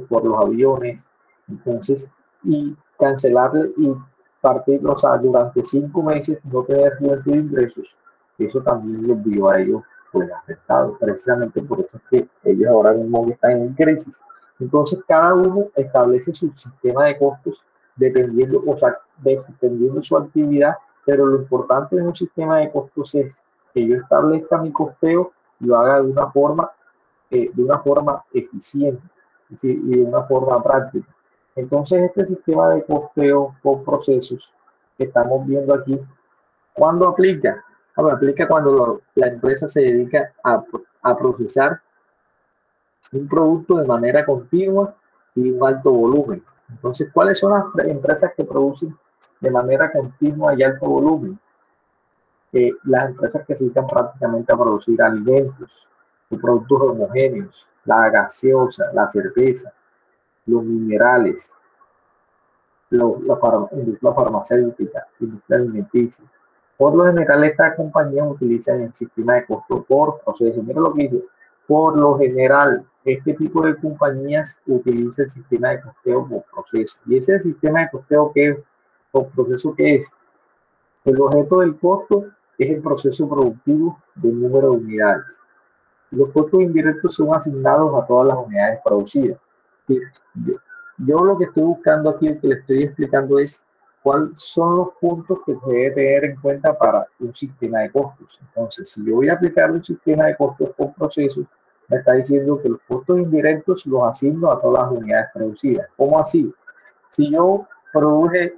por los aviones. Entonces, y cancelarle y partir, o sea, durante 5 meses no tener fuente de ingresos, eso también los vio a ellos pues afectados, precisamente por eso es que ellos ahora mismo están en crisis. Entonces, cada uno establece su sistema de costos dependiendo, o sea, dependiendo de su actividad, pero lo importante en un sistema de costos es que yo establezca mi costeo y lo haga de una forma eficiente y de una forma práctica. Entonces, este sistema de costeo por procesos que estamos viendo aquí, ¿cuándo aplica? Bueno, aplica cuando la empresa se dedica a procesar un producto de manera continua y un alto volumen. Entonces, ¿cuáles son las empresas que producen de manera continua y alto volumen? Las empresas que se dedican prácticamente a producir alimentos, productos homogéneos, la gaseosa, la cerveza, los minerales, la farmacéutica, industria alimenticia. Por lo general, estas compañías utilizan el sistema de costo por proceso. Mira lo que dice. Por lo general, este tipo de compañías utiliza el sistema de costeo por proceso. ¿Y ese sistema de costeo por proceso qué es? El objeto del costo es el proceso productivo del número de unidades. Los costos indirectos son asignados a todas las unidades producidas. Yo lo que estoy buscando aquí, lo que le estoy explicando es cuáles son los puntos que se debe tener en cuenta para un sistema de costos. Entonces, si yo voy a aplicar un sistema de costos por proceso, me está diciendo que los costos indirectos los asigno a todas las unidades producidas. ¿Cómo así? Si yo produje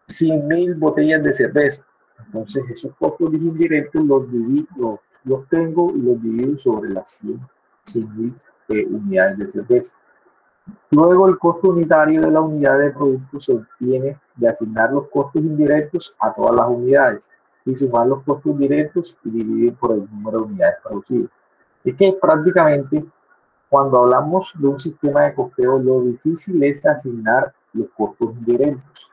100.000 botellas de cerveza, entonces esos costos indirectos los tengo y los divido sobre las 100.000 unidades de cerveza. Luego, el costo unitario de la unidad de producto se obtiene de asignar los costos indirectos a todas las unidades y sumar los costos directos y dividir por el número de unidades producidas. Es que prácticamente cuando hablamos de un sistema de costeo, lo difícil es asignar los costos indirectos.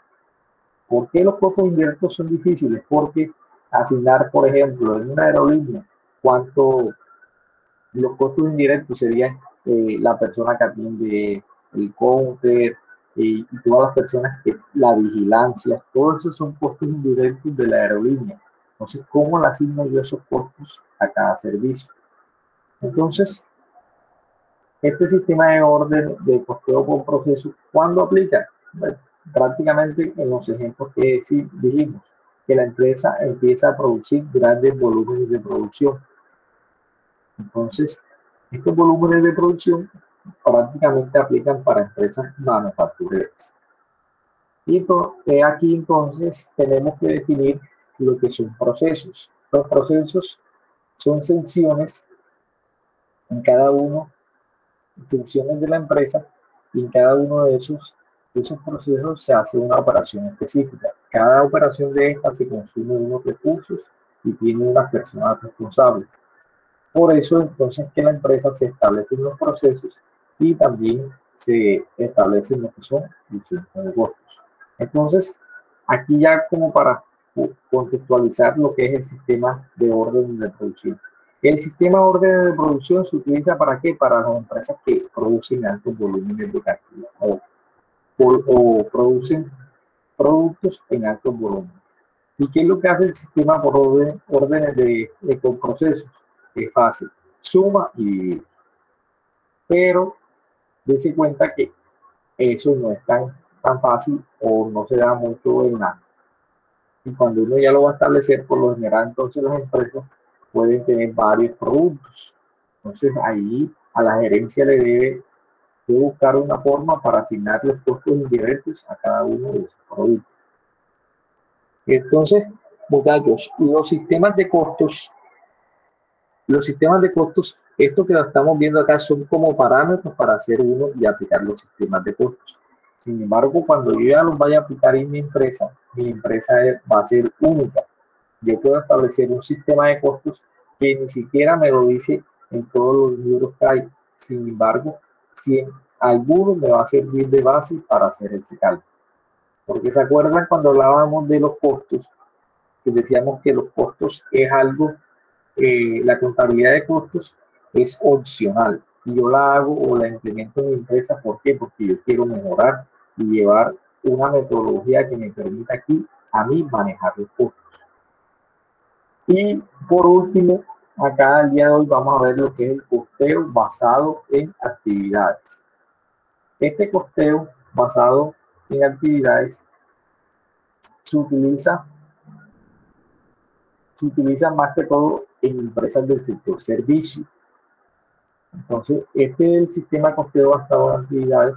¿Por qué los costos indirectos son difíciles? Porque asignar, por ejemplo, en una aerolínea, los costos indirectos serían la persona que atiende el counter y todas las personas que la vigilancia, todos esos son costos indirectos de la aerolínea. Entonces, ¿cómo le asigno yo esos costos a cada servicio? Entonces, este sistema de orden de costeo por proceso, ¿cuándo aplica? Bueno, prácticamente en los ejemplos que dijimos, que la empresa empieza a producir grandes volúmenes de producción. Entonces, estos volúmenes de producción prácticamente aplican para empresas manufactureras. Y aquí entonces tenemos que definir lo que son procesos. Los procesos son secciones en cada uno, secciones de la empresa y en cada uno de esos procesos se hace una operación específica. Cada operación de esta se consume unos recursos y tiene unas personas responsables. Por eso entonces que la empresa se establecen los procesos y también se establecen lo que son los flujos de costos. Entonces, aquí ya como para contextualizar lo que es el sistema de orden de producción. El sistema de orden de producción se utiliza ¿para qué? Para las empresas que producen altos volúmenes de cantidad o producen productos en altos volúmenes. ¿Y qué es lo que hace el sistema por órdenes de procesos? Es fácil, suma y divide. Pero dése cuenta que eso no es tan fácil o no se da mucho en nada. Y cuando uno ya lo va a establecer, por lo general, entonces las empresas pueden tener varios productos. Entonces ahí a la gerencia le debe de buscar una forma para asignar los costos indirectos a cada uno de esos productos. Entonces, muchachos, los sistemas de costos, esto que lo estamos viendo acá son como parámetros para hacer uno y aplicar los sistemas de costos. Sin embargo, cuando yo ya los vaya a aplicar en mi empresa va a ser única. Yo puedo establecer un sistema de costos que ni siquiera me lo dice en todos los libros que hay. Sin embargo, si en alguno me va a servir de base para hacer ese cálculo. Porque se acuerdan cuando hablábamos de los costos, que decíamos que los costos es algo, la contabilidad de costos es opcional. Y yo la hago o la implemento en mi empresa. ¿Por qué? Porque yo quiero mejorar y llevar una metodología que me permita aquí a mí manejar los costos. Y por último, acá al día de hoy vamos a ver lo que es el costeo basado en actividades. Este costeo basado en actividades se utiliza más que todo en empresas del sector servicio. Entonces, este es el sistema de costeo basado en actividades,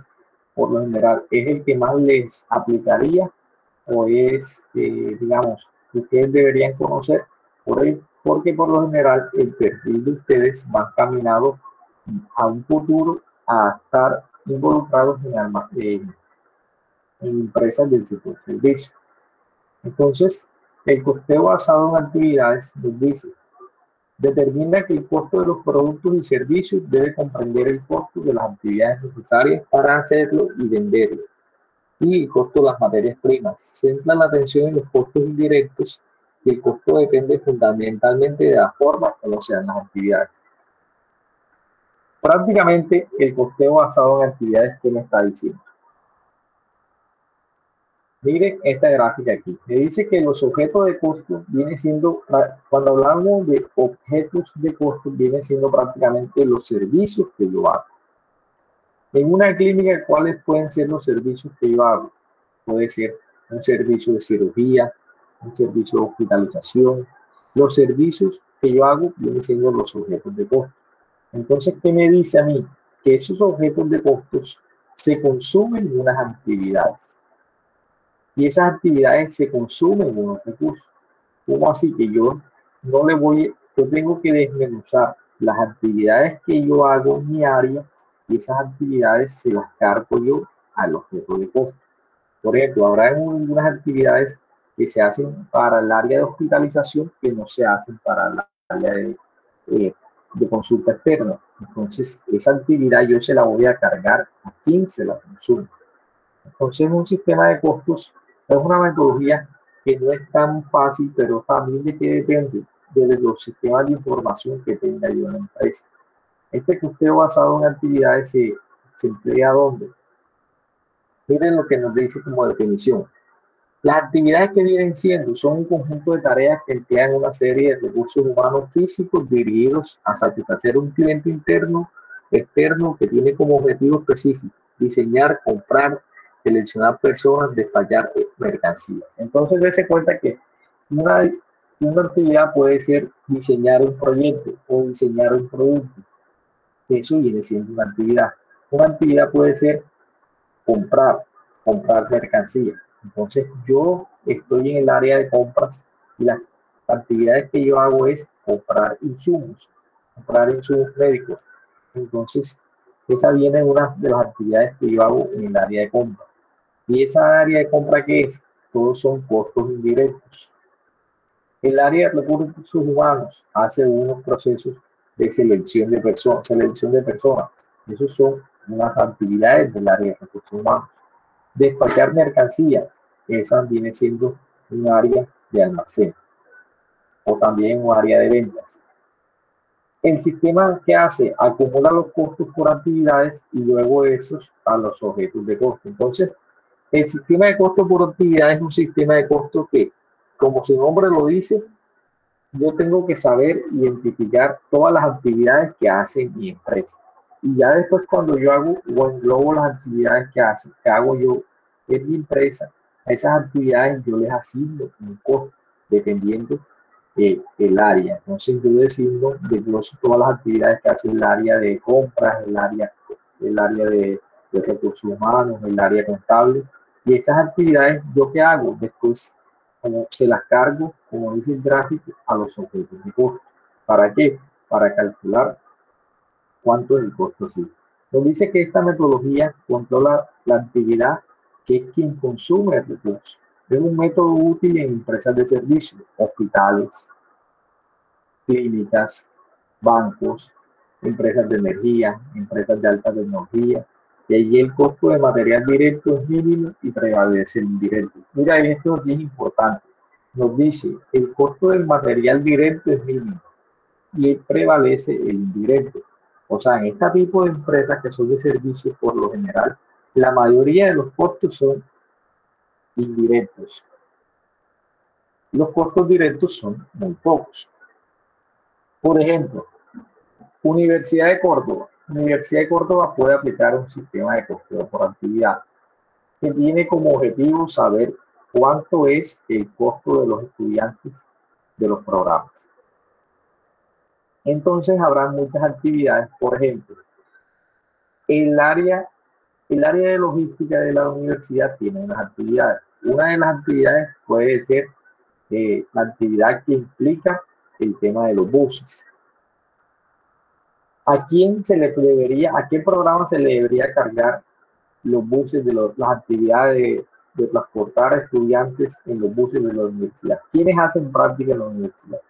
por lo general, es el que más les aplicaría o es, digamos, que ustedes deberían conocer porque por lo general el perfil de ustedes va encaminado a un futuro a estar involucrados en empresas del sector servicio. Entonces, el costeo basado en actividades nos dice, determina que el costo de los productos y servicios debe comprender el costo de las actividades necesarias para hacerlo y venderlo, y el costo de las materias primas. Centra la atención en los costos indirectos y el costo depende fundamentalmente de la forma como se dan las actividades. Prácticamente el costeo basado en actividades que me está diciendo. Miren esta gráfica aquí. Me dice que los objetos de costo vienen siendo, cuando hablamos de objetos de costo, vienen siendo prácticamente los servicios que yo hago. En una clínica, ¿cuáles pueden ser los servicios que yo hago? Puede ser un servicio de cirugía, un servicio de hospitalización. Los servicios que yo hago vienen siendo los objetos de costo. Entonces, ¿qué me dice a mí? Que esos objetos de costos se consumen en unas actividades. Y esas actividades se consumen en unos recursos. ¿Cómo así? Que yo no le voy, yo tengo que desmenuzar las actividades que yo hago en mi área y esas actividades se las cargo yo al objeto de costo. Por ejemplo, habrá algunas actividades que se hacen para el área de hospitalización que no se hacen para el área de consulta externa. Entonces, esa actividad yo se la voy a cargar a quien se la consume. Entonces, un sistema de costos es una metodología que no es tan fácil, pero también de que depende de los sistemas de información que tenga yo en la empresa. Este costeo basado en actividades se emplea ¿dónde? Miren lo que nos dice como definición. Las actividades que vienen siendo son un conjunto de tareas que emplean una serie de recursos humanos físicos dirigidos a satisfacer un cliente interno, externo, que tiene como objetivo específico diseñar, comprar, seleccionar personas, despachar mercancías. Entonces, dése cuenta que una actividad puede ser diseñar un proyecto o diseñar un producto. Eso viene siendo una actividad. Una actividad puede ser comprar mercancía. Entonces, yo estoy en el área de compras y las actividades que yo hago es comprar insumos médicos. Entonces, Esa viene en una de las actividades que yo hago en el área de compra. ¿Y esa área de compra qué es? Todos son costos indirectos. El área de recursos humanos hace unos procesos de selección de personas. Esos son unas actividades del área de recursos humanos. Despachar mercancías, esa viene siendo un área de almacén o también un área de ventas. El sistema que hace acumula los costos por actividades y luego esos a los objetos de costo. Entonces, el sistema de costo por actividad es un sistema de costo que, como su nombre lo dice, yo tengo que saber identificar todas las actividades que hace mi empresa. Y ya después cuando yo hago o englobo las actividades que hago yo en mi empresa, a esas actividades yo les asigno un costo dependiendo el área. Entonces yo desgloso todas las actividades que hace el área de compras, el área de recursos humanos, el área contable. Y estas actividades, ¿yo qué hago? Después se las cargo, como dice el gráfico, a los objetos de costo. ¿Para qué? Para calcular cuánto es el costo sí. Nos dice que esta metodología controla la actividad que es quien consume el recurso. Es un método útil en empresas de servicios, hospitales, clínicas, bancos, empresas de energía, empresas de alta tecnología, y allí el costo de material directo es mínimo y prevalece el indirecto. Mira, esto es bien importante. Nos dice, el costo del material directo es mínimo y prevalece el indirecto. O sea, en este tipo de empresas que son de servicios, por lo general, la mayoría de los costos son indirectos. Los costos directos son muy pocos. Por ejemplo, Universidad de Córdoba. Universidad de Córdoba puede aplicar un sistema de costeo por actividad que tiene como objetivo saber cuánto es el costo de los estudiantes de los programas. Entonces habrá muchas actividades. Por ejemplo, el área de logística de la universidad tiene unas actividades. Una de las actividades puede ser la actividad que implica el tema de los buses. ¿A qué programa se le debería cargar los buses de las actividades de transportar a estudiantes en los buses de la universidad? ¿Quiénes hacen práctica en la universidad?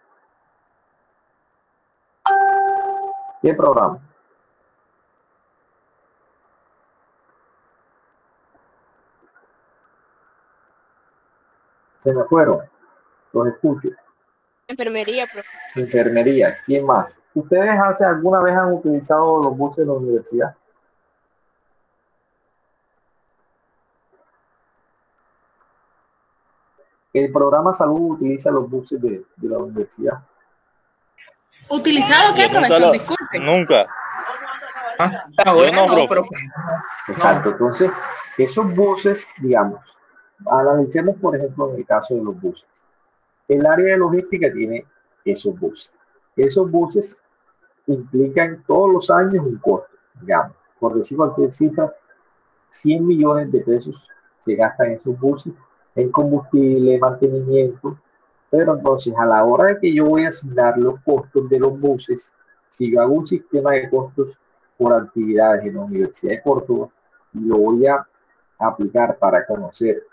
¿Qué programa? Se me fueron, los escucho. Enfermería, profe. Enfermería, ¿quién más? ¿Ustedes alguna vez han utilizado los buses de la universidad? El programa Salud utiliza los buses de la universidad. ¿Utilizado qué, profesor? Disculpe. Nunca. Ahora Yo no, no, profe. profe. Exacto. Entonces, esos buses, digamos, analicemos, por ejemplo, en el caso de los buses. El área de logística tiene esos buses. Esos buses implican todos los años un costo, digamos, por decir cualquier cifra, 100 millones de pesos se gastan en esos buses, en combustible, mantenimiento, pero entonces a la hora de que yo voy a asignar los costos de los buses, si yo hago un sistema de costos por actividades en la Universidad de Córdoba, y lo voy a aplicar para conocer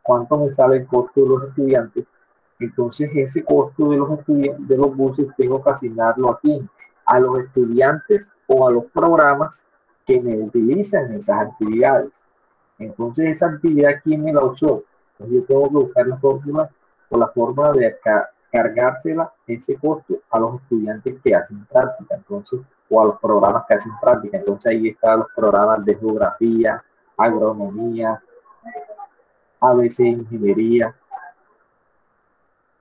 cuánto me sale el costo de los estudiantes, entonces ese costo de los buses tengo que asignarlo a quién, a los estudiantes o a los programas que me utilizan esas actividades. Entonces esa actividad, ¿quién me la usó? Entonces yo tengo que buscar la forma de cargársela ese costo a los estudiantes que hacen práctica, entonces, o a los programas que hacen práctica. Entonces ahí están los programas de geografía, agronomía, a veces ingeniería.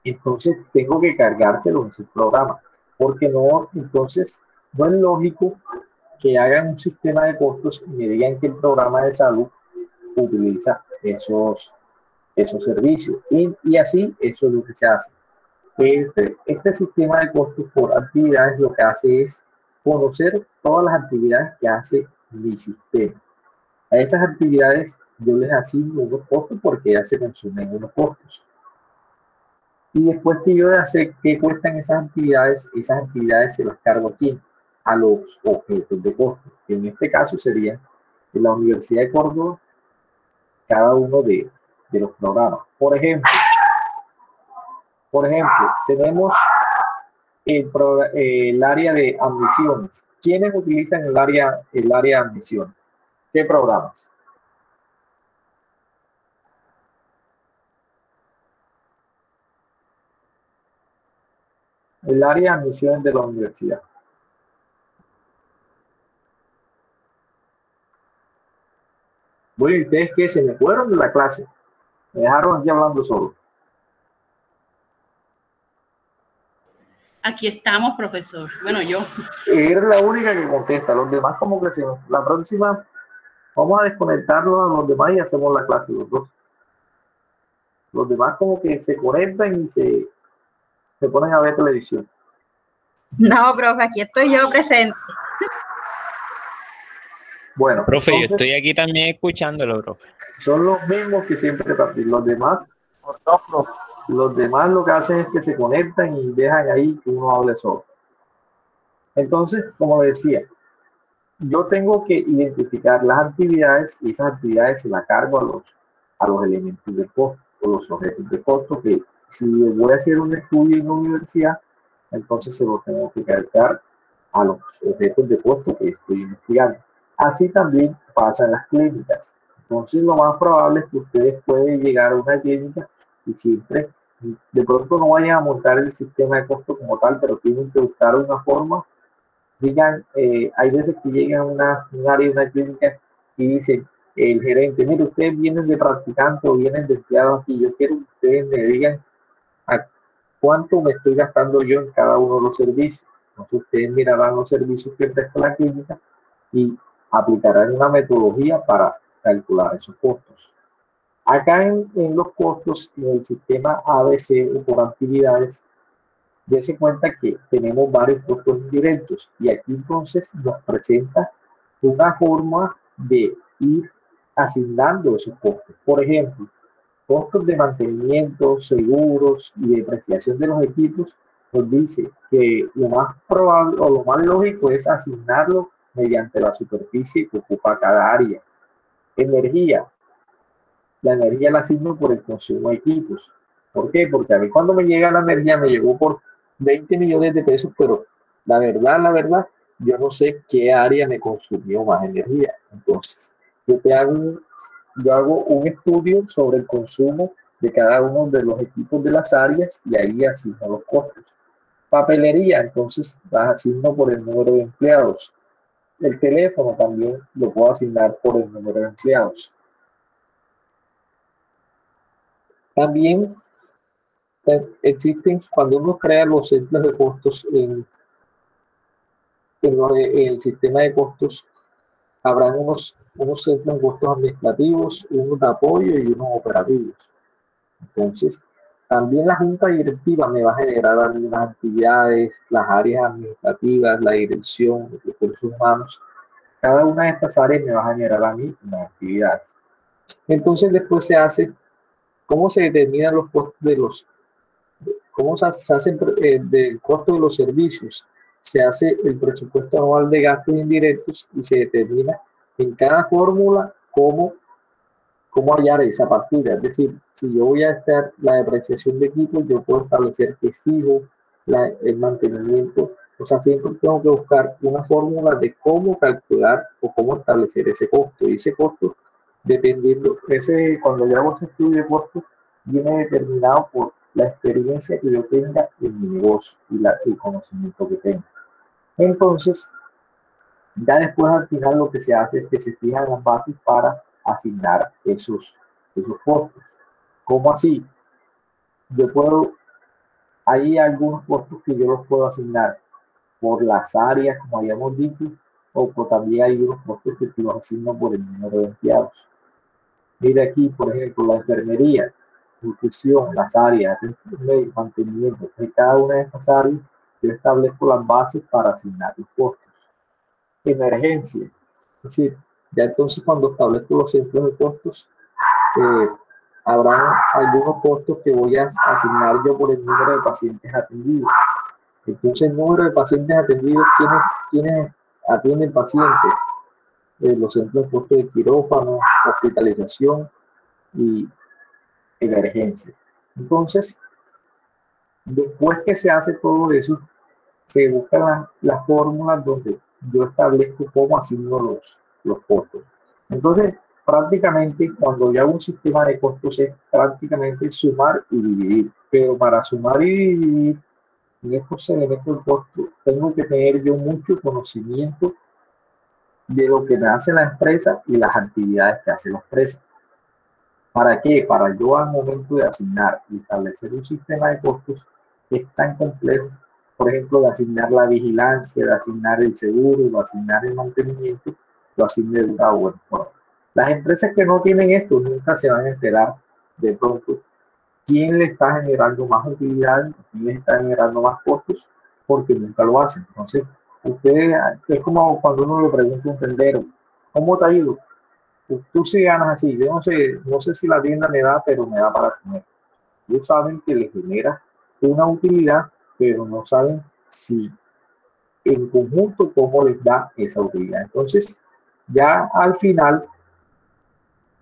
Entonces tengo que cargárselo en su programa, porque entonces no es lógico que hagan un sistema de costos y me digan que el programa de salud utiliza esos servicios. Y así eso es lo que se hace. Este sistema de costos por actividades lo que hace es conocer todas las actividades que hace mi sistema. A esas actividades yo les asigno unos costos porque ya se consumen unos costos. Y después que yo sé qué cuestan esas actividades se las cargo aquí a los objetos de costo, que en este caso sería en la Universidad de Córdoba cada uno de los programas. Por ejemplo, tenemos el área de admisiones. ¿Quiénes utilizan el área de admisión? ¿Qué programas? El área de admisiones de la universidad. Bueno, ¿y ustedes qué? Se me fueron de la clase. Me dejaron aquí hablando solo. Aquí estamos, profesor. Bueno, yo. Eres la única que contesta. Los demás como que la próxima vamos a desconectarnos a los demás y hacemos la clase los dos. Los demás como que se conectan y se ponen a ver televisión. No, profe, aquí estoy yo presente. Bueno, Profe, yo entonces, estoy aquí también escuchándolo, profe. son los mismos que siempre también. Los demás lo que hacen es que se conectan y dejan ahí que uno hable solo. Entonces, como decía, yo tengo que identificar las actividades y esas actividades se las cargo a los elementos de costo o los objetos de costo, que si voy a hacer un estudio en la universidad, entonces se lo tengo que cargar a los objetos de costo que estoy investigando. Así también pasa en las clínicas. Entonces lo más probable es que ustedes pueden llegar a una clínica y siempre, de pronto no vayan a montar el sistema de costo como tal, pero tienen que buscar una forma. Digan, hay veces que llegan a un área de una clínica y dicen, el gerente, mire, ustedes vienen de practicante o vienen de empleado aquí, yo quiero que ustedes me digan a cuánto me estoy gastando yo en cada uno de los servicios. Entonces ustedes mirarán los servicios que presta la clínica y aplicarán una metodología para calcular esos costos. Acá en los costos, en el sistema ABC o por actividades, dése cuenta que tenemos varios costos indirectos y aquí entonces nos presenta una forma de ir asignando esos costos. Por ejemplo, costos de mantenimiento, seguros y depreciación de los equipos, nos dice que lo más probable o lo más lógico es asignarlo mediante la superficie que ocupa cada área. Energía. La energía la asigno por el consumo de equipos. ¿Por qué? Porque a mí cuando me llega la energía me llegó por 20 millones de pesos, pero la verdad, yo no sé qué área me consumió más energía. Entonces, yo hago un estudio sobre el consumo de cada uno de los equipos de las áreas y ahí asigno los costos. Papelería, entonces las asigno por el número de empleados. El teléfono también lo puedo asignar por el número de empleados. También existen, cuando uno crea los centros de costos en el sistema de costos, habrán unos centros de costos administrativos, unos de apoyo y unos operativos. Entonces, también la junta directiva me va a generar algunas actividades, las áreas administrativas, la dirección, los recursos humanos. Cada una de estas áreas me va a generar a mí unas actividades. Entonces, después se hace, ¿cómo se determinan los costos cómo se hacen del costo de los servicios? Se hace el presupuesto anual de gastos indirectos y se determina en cada fórmula cómo hallar esa partida. Es decir, si yo voy a estar la depreciación de equipos, yo puedo establecer que fijo el mantenimiento. O sea, siempre tengo que buscar una fórmula de cómo calcular o cómo establecer ese costo. Y ese costo, dependiendo, cuando yo hago ese estudio de costo, viene determinado por la experiencia que yo tenga en mi negocio y el conocimiento que tenga. Entonces, ya después al final lo que se hace es que se fijan las bases para asignar esos costos. ¿Cómo así? Hay algunos costos que yo los puedo asignar por las áreas, como habíamos dicho, o también hay unos costos que los asigno por el número de empleados. Mira aquí, por ejemplo, la enfermería, nutrición, las áreas de mantenimiento. En cada una de esas áreas yo establezco las bases para asignar los costos. Emergencia, es decir, ya entonces cuando establezco los centros de costos, habrá algunos costos que voy a asignar yo por el número de pacientes atendidos. Entonces, el número de pacientes atendidos, ¿quiénes atienden pacientes? Los centros de costo de quirófano, hospitalización y emergencia. Entonces, después que se hace todo eso, se buscan las fórmulas donde yo establezco cómo asigno los costos. Entonces, prácticamente cuando yo hago un sistema de costos es prácticamente sumar y dividir. Pero para sumar y dividir en estos elementos de costo, tengo que tener yo mucho conocimiento de lo que me hace la empresa y las actividades que hace la empresa. ¿Para qué? Para yo al momento de asignar y establecer un sistema de costos que es tan complejo, por ejemplo, de asignar la vigilancia, de asignar el seguro, de asignar el mantenimiento, lo asigne de una buena forma. Las empresas que no tienen esto nunca se van a enterar de pronto quién le está generando más utilidad, quién le está generando más costos, porque nunca lo hacen. Entonces, ustedes, es como cuando uno le pregunta a un tendero, ¿cómo te ha ido? Tú sí ganas así, yo no sé si la tienda me da, pero me da para comer. Ellos saben que les genera una utilidad, pero no saben si en conjunto cómo les da esa utilidad. Entonces, ya al final,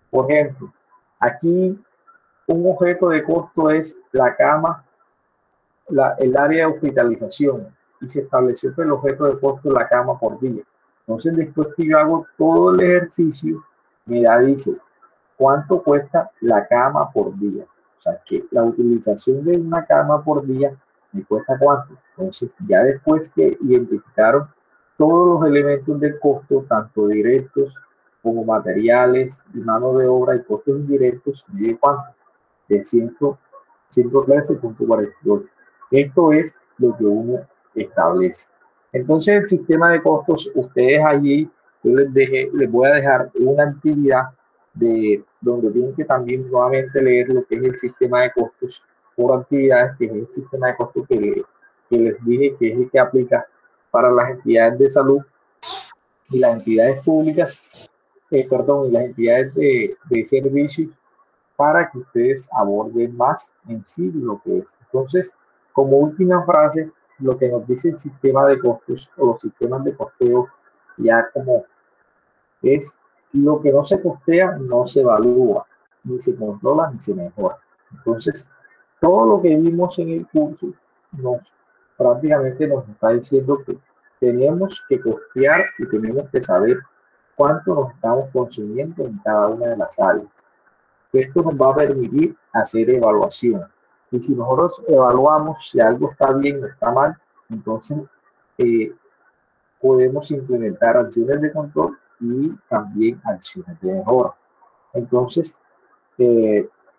por ejemplo, aquí un objeto de costo es la cama, el área de hospitalización, y se estableció que el objeto de costo es la cama por día. Entonces, después que yo hago todo el ejercicio, me da, dice, ¿cuánto cuesta la cama por día? O sea, que la utilización de una cama por día me cuesta cuánto. Entonces, ya después que identificaron todos los elementos del costo, tanto directos como materiales y mano de obra y costos indirectos, me dio cuánto, de 113.48. Esto es lo que uno establece. Entonces, el sistema de costos, ustedes allí, yo les voy a dejar una actividad de donde tienen que también nuevamente leer lo que es el sistema de costos por actividades, que es el sistema de costos que les dije que es el que aplica para las entidades de salud y las entidades públicas, y las entidades de servicios, para que ustedes aborden más en sí lo que es. Entonces, como última frase, lo que nos dice el sistema de costos o los sistemas de costeo, ya como es lo que no se costea, no se evalúa, ni se controla, ni se mejora. Entonces, todo lo que vimos en el curso prácticamente nos está diciendo que tenemos que costear y tenemos que saber cuánto nos estamos consumiendo en cada una de las áreas. Esto nos va a permitir hacer evaluación. Y si nosotros evaluamos si algo está bien o está mal, entonces podemos implementar acciones de control y también acciones de mejora. Entonces,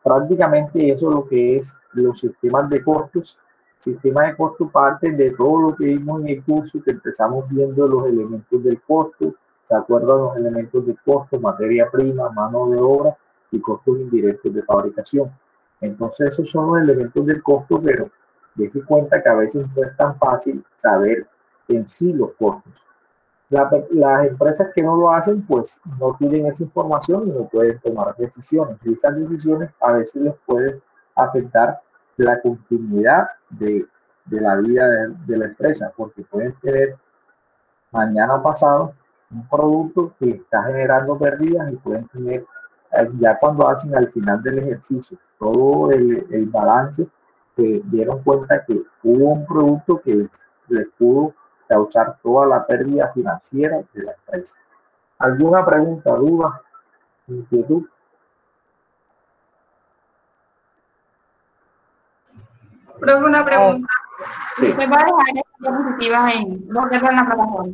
prácticamente eso es lo que es los sistemas de costos. Sistemas de costo parten de todo lo que vimos en el curso, que empezamos viendo los elementos del costo. ¿Se acuerdan los elementos de costo? Materia prima, mano de obra y costos indirectos de fabricación. Entonces, esos son los elementos del costo, pero dése cuenta que a veces no es tan fácil saber en sí los costos. Las empresas que no lo hacen, pues no tienen esa información y no pueden tomar decisiones. Y esas decisiones a veces les pueden afectar la continuidad de la vida de la empresa, porque pueden tener mañana o pasado un producto que está generando pérdidas y pueden tener, ya cuando hacen al final del ejercicio todo el balance, se dieron cuenta que hubo un producto que les pudo causar toda la pérdida financiera de la empresa. ¿Alguna pregunta, duda, inquietud? Profe, una pregunta. Sí. ¿Usted va a dejar las diapositivas en la plataforma?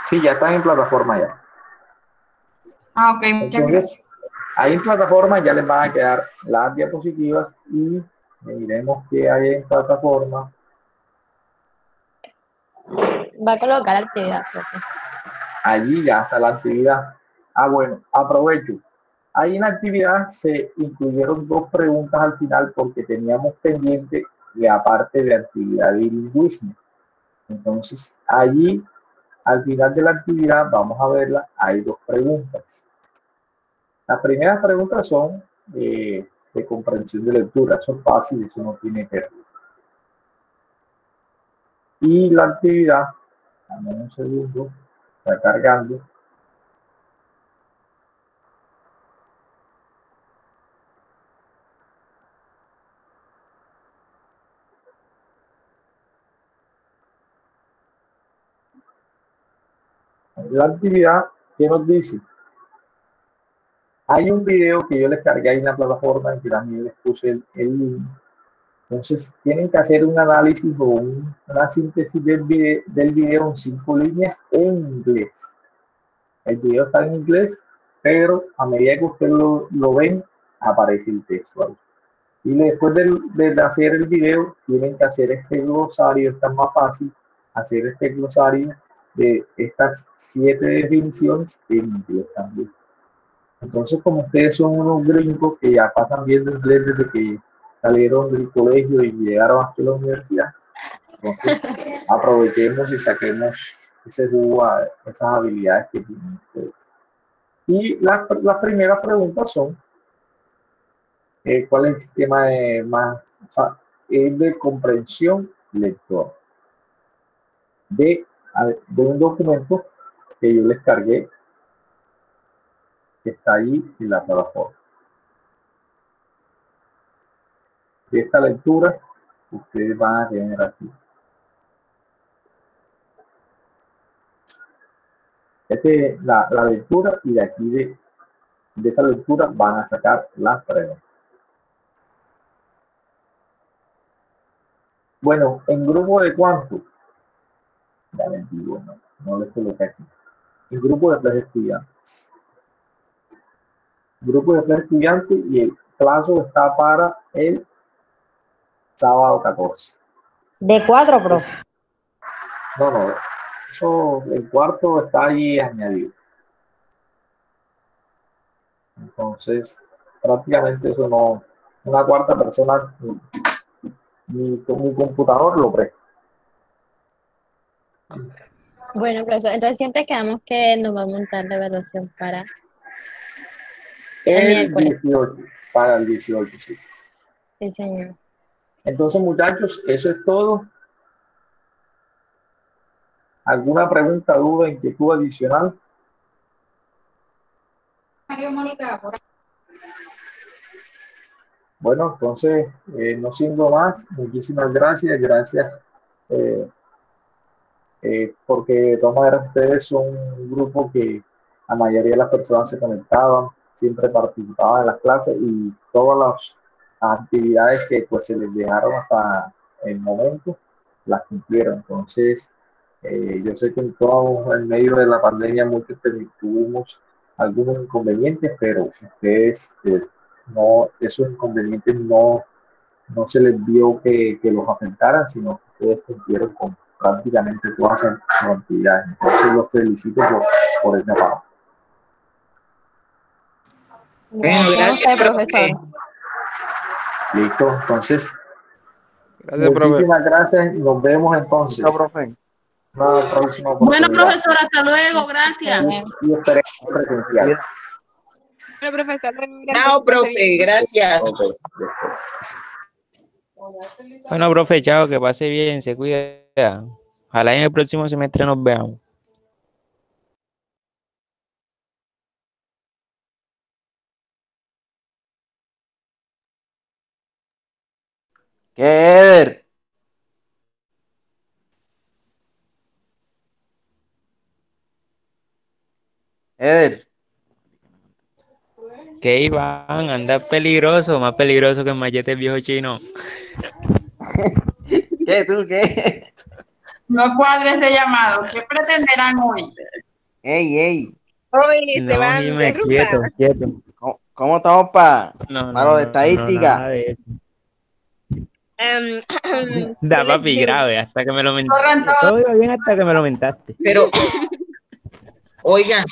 Sí, ya están en plataforma ya. Ah, ok, muchas gracias. Ahí en plataforma ya les van a quedar las diapositivas y miremos qué hay en plataforma. Va a colocar actividad, profe. Allí ya está la actividad. Ah, bueno, aprovecho. Ahí en la actividad se incluyeron 2 preguntas al final porque teníamos pendiente la parte de actividad de bilingüismo. Entonces, allí, al final de la actividad, vamos a verla, hay 2 preguntas. Las primeras preguntas son de comprensión de lectura. Eso es fácil, eso no tiene pérdida. Y la actividad, dame un segundo, está cargando. La actividad, ¿qué nos dice? Hay un video que yo les cargué ahí en la plataforma, que también les puse el link. Entonces, tienen que hacer un análisis o una síntesis del video en 5 líneas en inglés. El video está en inglés, pero a medida que ustedes lo ven, aparece el texto ahí. Y después de hacer el video, tienen que hacer este glosario. Está más fácil hacer este glosario de estas 7 definiciones en inglés también. Entonces, como ustedes son unos gringos que ya pasan viendo inglés desde que salieron del colegio y llegaron aquí a la universidad, entonces aprovechemos y saquemos ese jugo a esas habilidades que tienen ustedes. Y las primeras preguntas son, ¿cuál es el sistema es de comprensión lector? De un documento que yo les cargué, que está ahí en la plataforma. De esta lectura, ustedes van a tener aquí. Esta es la lectura, y de aquí de esa lectura van a sacar las preguntas. Bueno, ¿en grupo de cuánto? Ya les digo, no les coloqué aquí. En grupo de 3 estudiantes. Grupo de 3 estudiantes, y el plazo está para el sábado 14. De 4, profe. No, eso, el cuarto está ahí añadido. Entonces, prácticamente eso no, una cuarta persona, ni con mi computador lo presta. Bueno, profesor, entonces siempre quedamos que nos va a montar la evaluación para el miércoles. 18, para el 18, sí. Sí, señor. Entonces, muchachos, eso es todo. ¿Alguna pregunta, duda, inquietud adicional? Mario Mónica, por Bueno, entonces, no siendo más, muchísimas gracias. Gracias porque de todas maneras ustedes son un grupo que la mayoría de las personas se conectaban, siempre participaban en las clases, y todas las actividades que pues se les dejaron hasta el momento las cumplieron. Entonces, yo sé que en medio de la pandemia muchos tuvimos algunos inconvenientes, pero ustedes no, esos inconvenientes no se les vio que los afectaran, sino que ustedes cumplieron con prácticamente todas sus actividades. Entonces los felicito por esa parte. Gracias, profesor. Listo, entonces, Gracias, profe. muchísimas gracias. Nos vemos entonces. No, profe. Una próxima Bueno, oportunidad. profesor, hasta luego, gracias. Y esperemos presencial. Bueno, profe, hasta luego. Chao, profe, gracias. Okay. Bueno, profe, chao, que pase bien, se cuida. Ojalá en el próximo semestre nos veamos. Eder. Eder. Que Iván, anda peligroso, más peligroso que el machete el viejo chino. ¿Qué tú qué? no cuadre ese llamado. ¿Qué pretenderán hoy? Ey. Oye, No, te van dime, de quieto, ruta. quieto. ¿Cómo estamos para No, lo de estadística? nada de eso. ¿Qué Da, les papi, digo? grave, hasta que me lo Corran mentaste. todos. Todo iba bien hasta que me lo mentaste. Pero, oigan,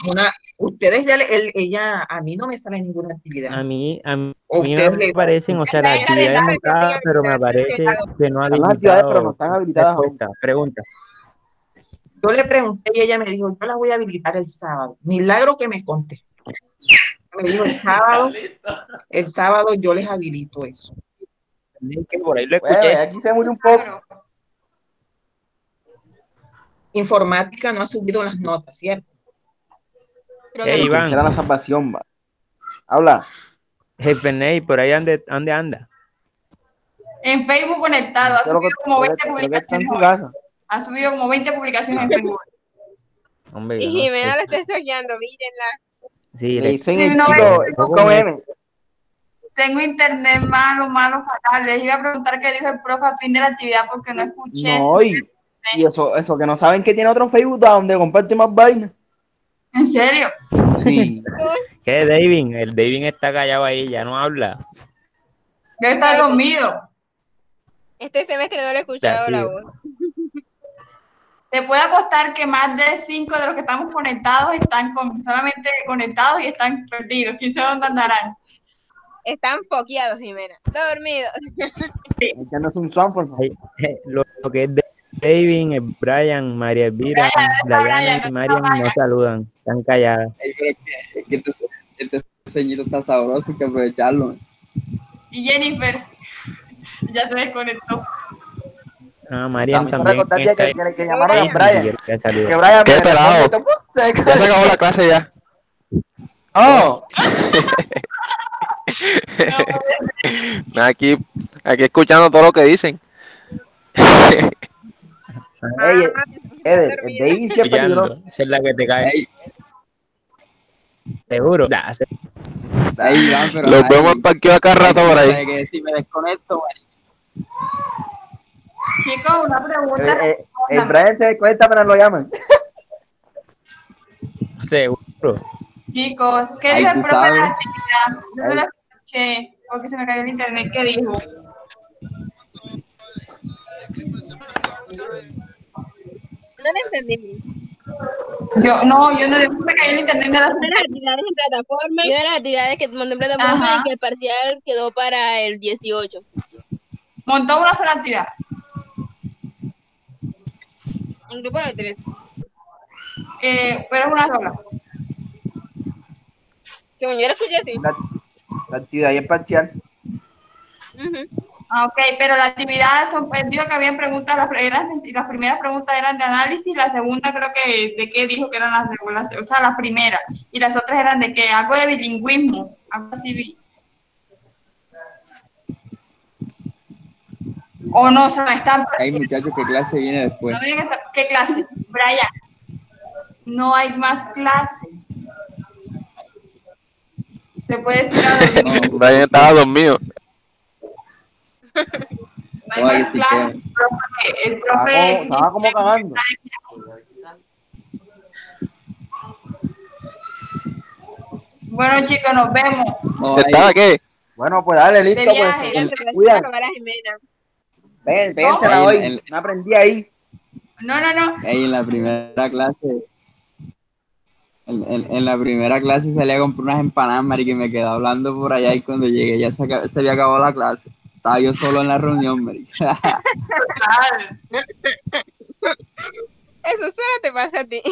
ustedes ya, ella, a mí no me sale ninguna actividad. A mí O no ustedes me le- aparecen, o sea, las Está actividades habilitado, montadas, está pero me habilitado, aparece está que no ha Están las actividades, pero no habilitado. están habilitadas aún. Respuesta, pregunta. Yo le pregunté y ella me dijo, yo las voy a habilitar el sábado. Milagro que me contestó. Me dijo, el sábado yo les habilito eso. Que por ahí lo Pues, escuché. aquí se murió un poco. informática no ha subido las notas, ¿cierto? Creo Ey, que no. Iván. Será la salvación, va. Habla. Jefe Ney, por ahí ande anda. En Facebook conectado, ha Creo que, subido como 20 creo que está en publicaciones su hoy. casa. Ha subido como 20 publicaciones en Facebook. Hombre, Y yo no Jimena sé. lo está estoqueando, mírenla. Sí, Le dicen Sí, el no, chico con M. Tengo internet malo, fatal. Les iba a preguntar qué dijo el profe al fin de la actividad porque no escuché. No, y eso que no saben que tiene otro Facebook donde comparte más vainas. ¿En serio? Sí. ¿Qué, David? El David está callado ahí, ya no habla. Debe estar dormido. Este semestre no le he escuchado la Sí. voz. Te puede apostar que más de 5 de los que estamos conectados están solamente conectados y están perdidos. ¿Quién sabe dónde andarán? Están foqueados, Jimena. Dormidos. Ya no es un Sanford. Ay, lo que es de David, Brian, María Elvira, Dayana y Marian no saludan, están calladas. Es que este sueñito está sabroso, hay que aprovecharlo. Y Jennifer ya se desconectó. Ah, Marian También también recordaría está que llamaron a ahí, Brian. que saluda. Que Brian ¿Qué me pelado? responde, Ya se acabó la clase ya. Oh, Aquí escuchando todo lo que dicen. ey, Eder, el David sí es Pillando, peligroso. esa es la que te cae. Seguro. Ya, Ahí van, pero Los vemos parqueados acá rato por ahí. Que si me desconecto, Chicos, una pregunta. El Brian se desconecta apenas lo llaman. seguro. Chicos, ¿qué Ay, dijo el tú profe de la sabes. actividad? Yo no lo escuché porque se me cayó el internet. ¿Qué dijo? No le entendí. Yo no me cayó el internet de la Una de las actividades en plataforma. Y una de las actividades que mandé en plataforma Ajá. y que el parcial quedó para el 18. Montó una sola actividad. En grupo de 3. Pero es una sola. Según yo la escuché a ti. La actividad y el parcial. Ah, ok, pero la actividad dijo que habían preguntas, las primeras preguntas eran de análisis, la segunda creo que de qué dijo que eran las primeras, y las otras eran de qué, algo de bilingüismo, algo así vi. O no, se me están... Hay muchachos, ¿qué clase viene después? No me digan qué clase, Brian, no hay más clases. Se puede decir a dormir. Brian estaba dormido. No hay más clases. El profe Estaba como cagando. Bueno, chicos, nos vemos. No, ahí- ¿Estaba qué? Bueno, pues dale, listo, De viaje. pues. Cuídate. Vénsela No. hoy. No aprendí ahí. No. ahí en la primera clase. En la primera clase salí a comprar unas empanadas, marica, y me quedé hablando por allá, y cuando llegué ya se había acabado la clase. Estaba yo solo en la reunión, marica. Eso solo te pasa a ti.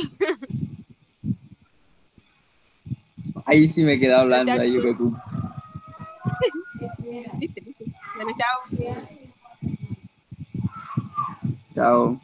Ahí sí me quedé hablando, ahí yo que tú. Bueno, chao. Chao.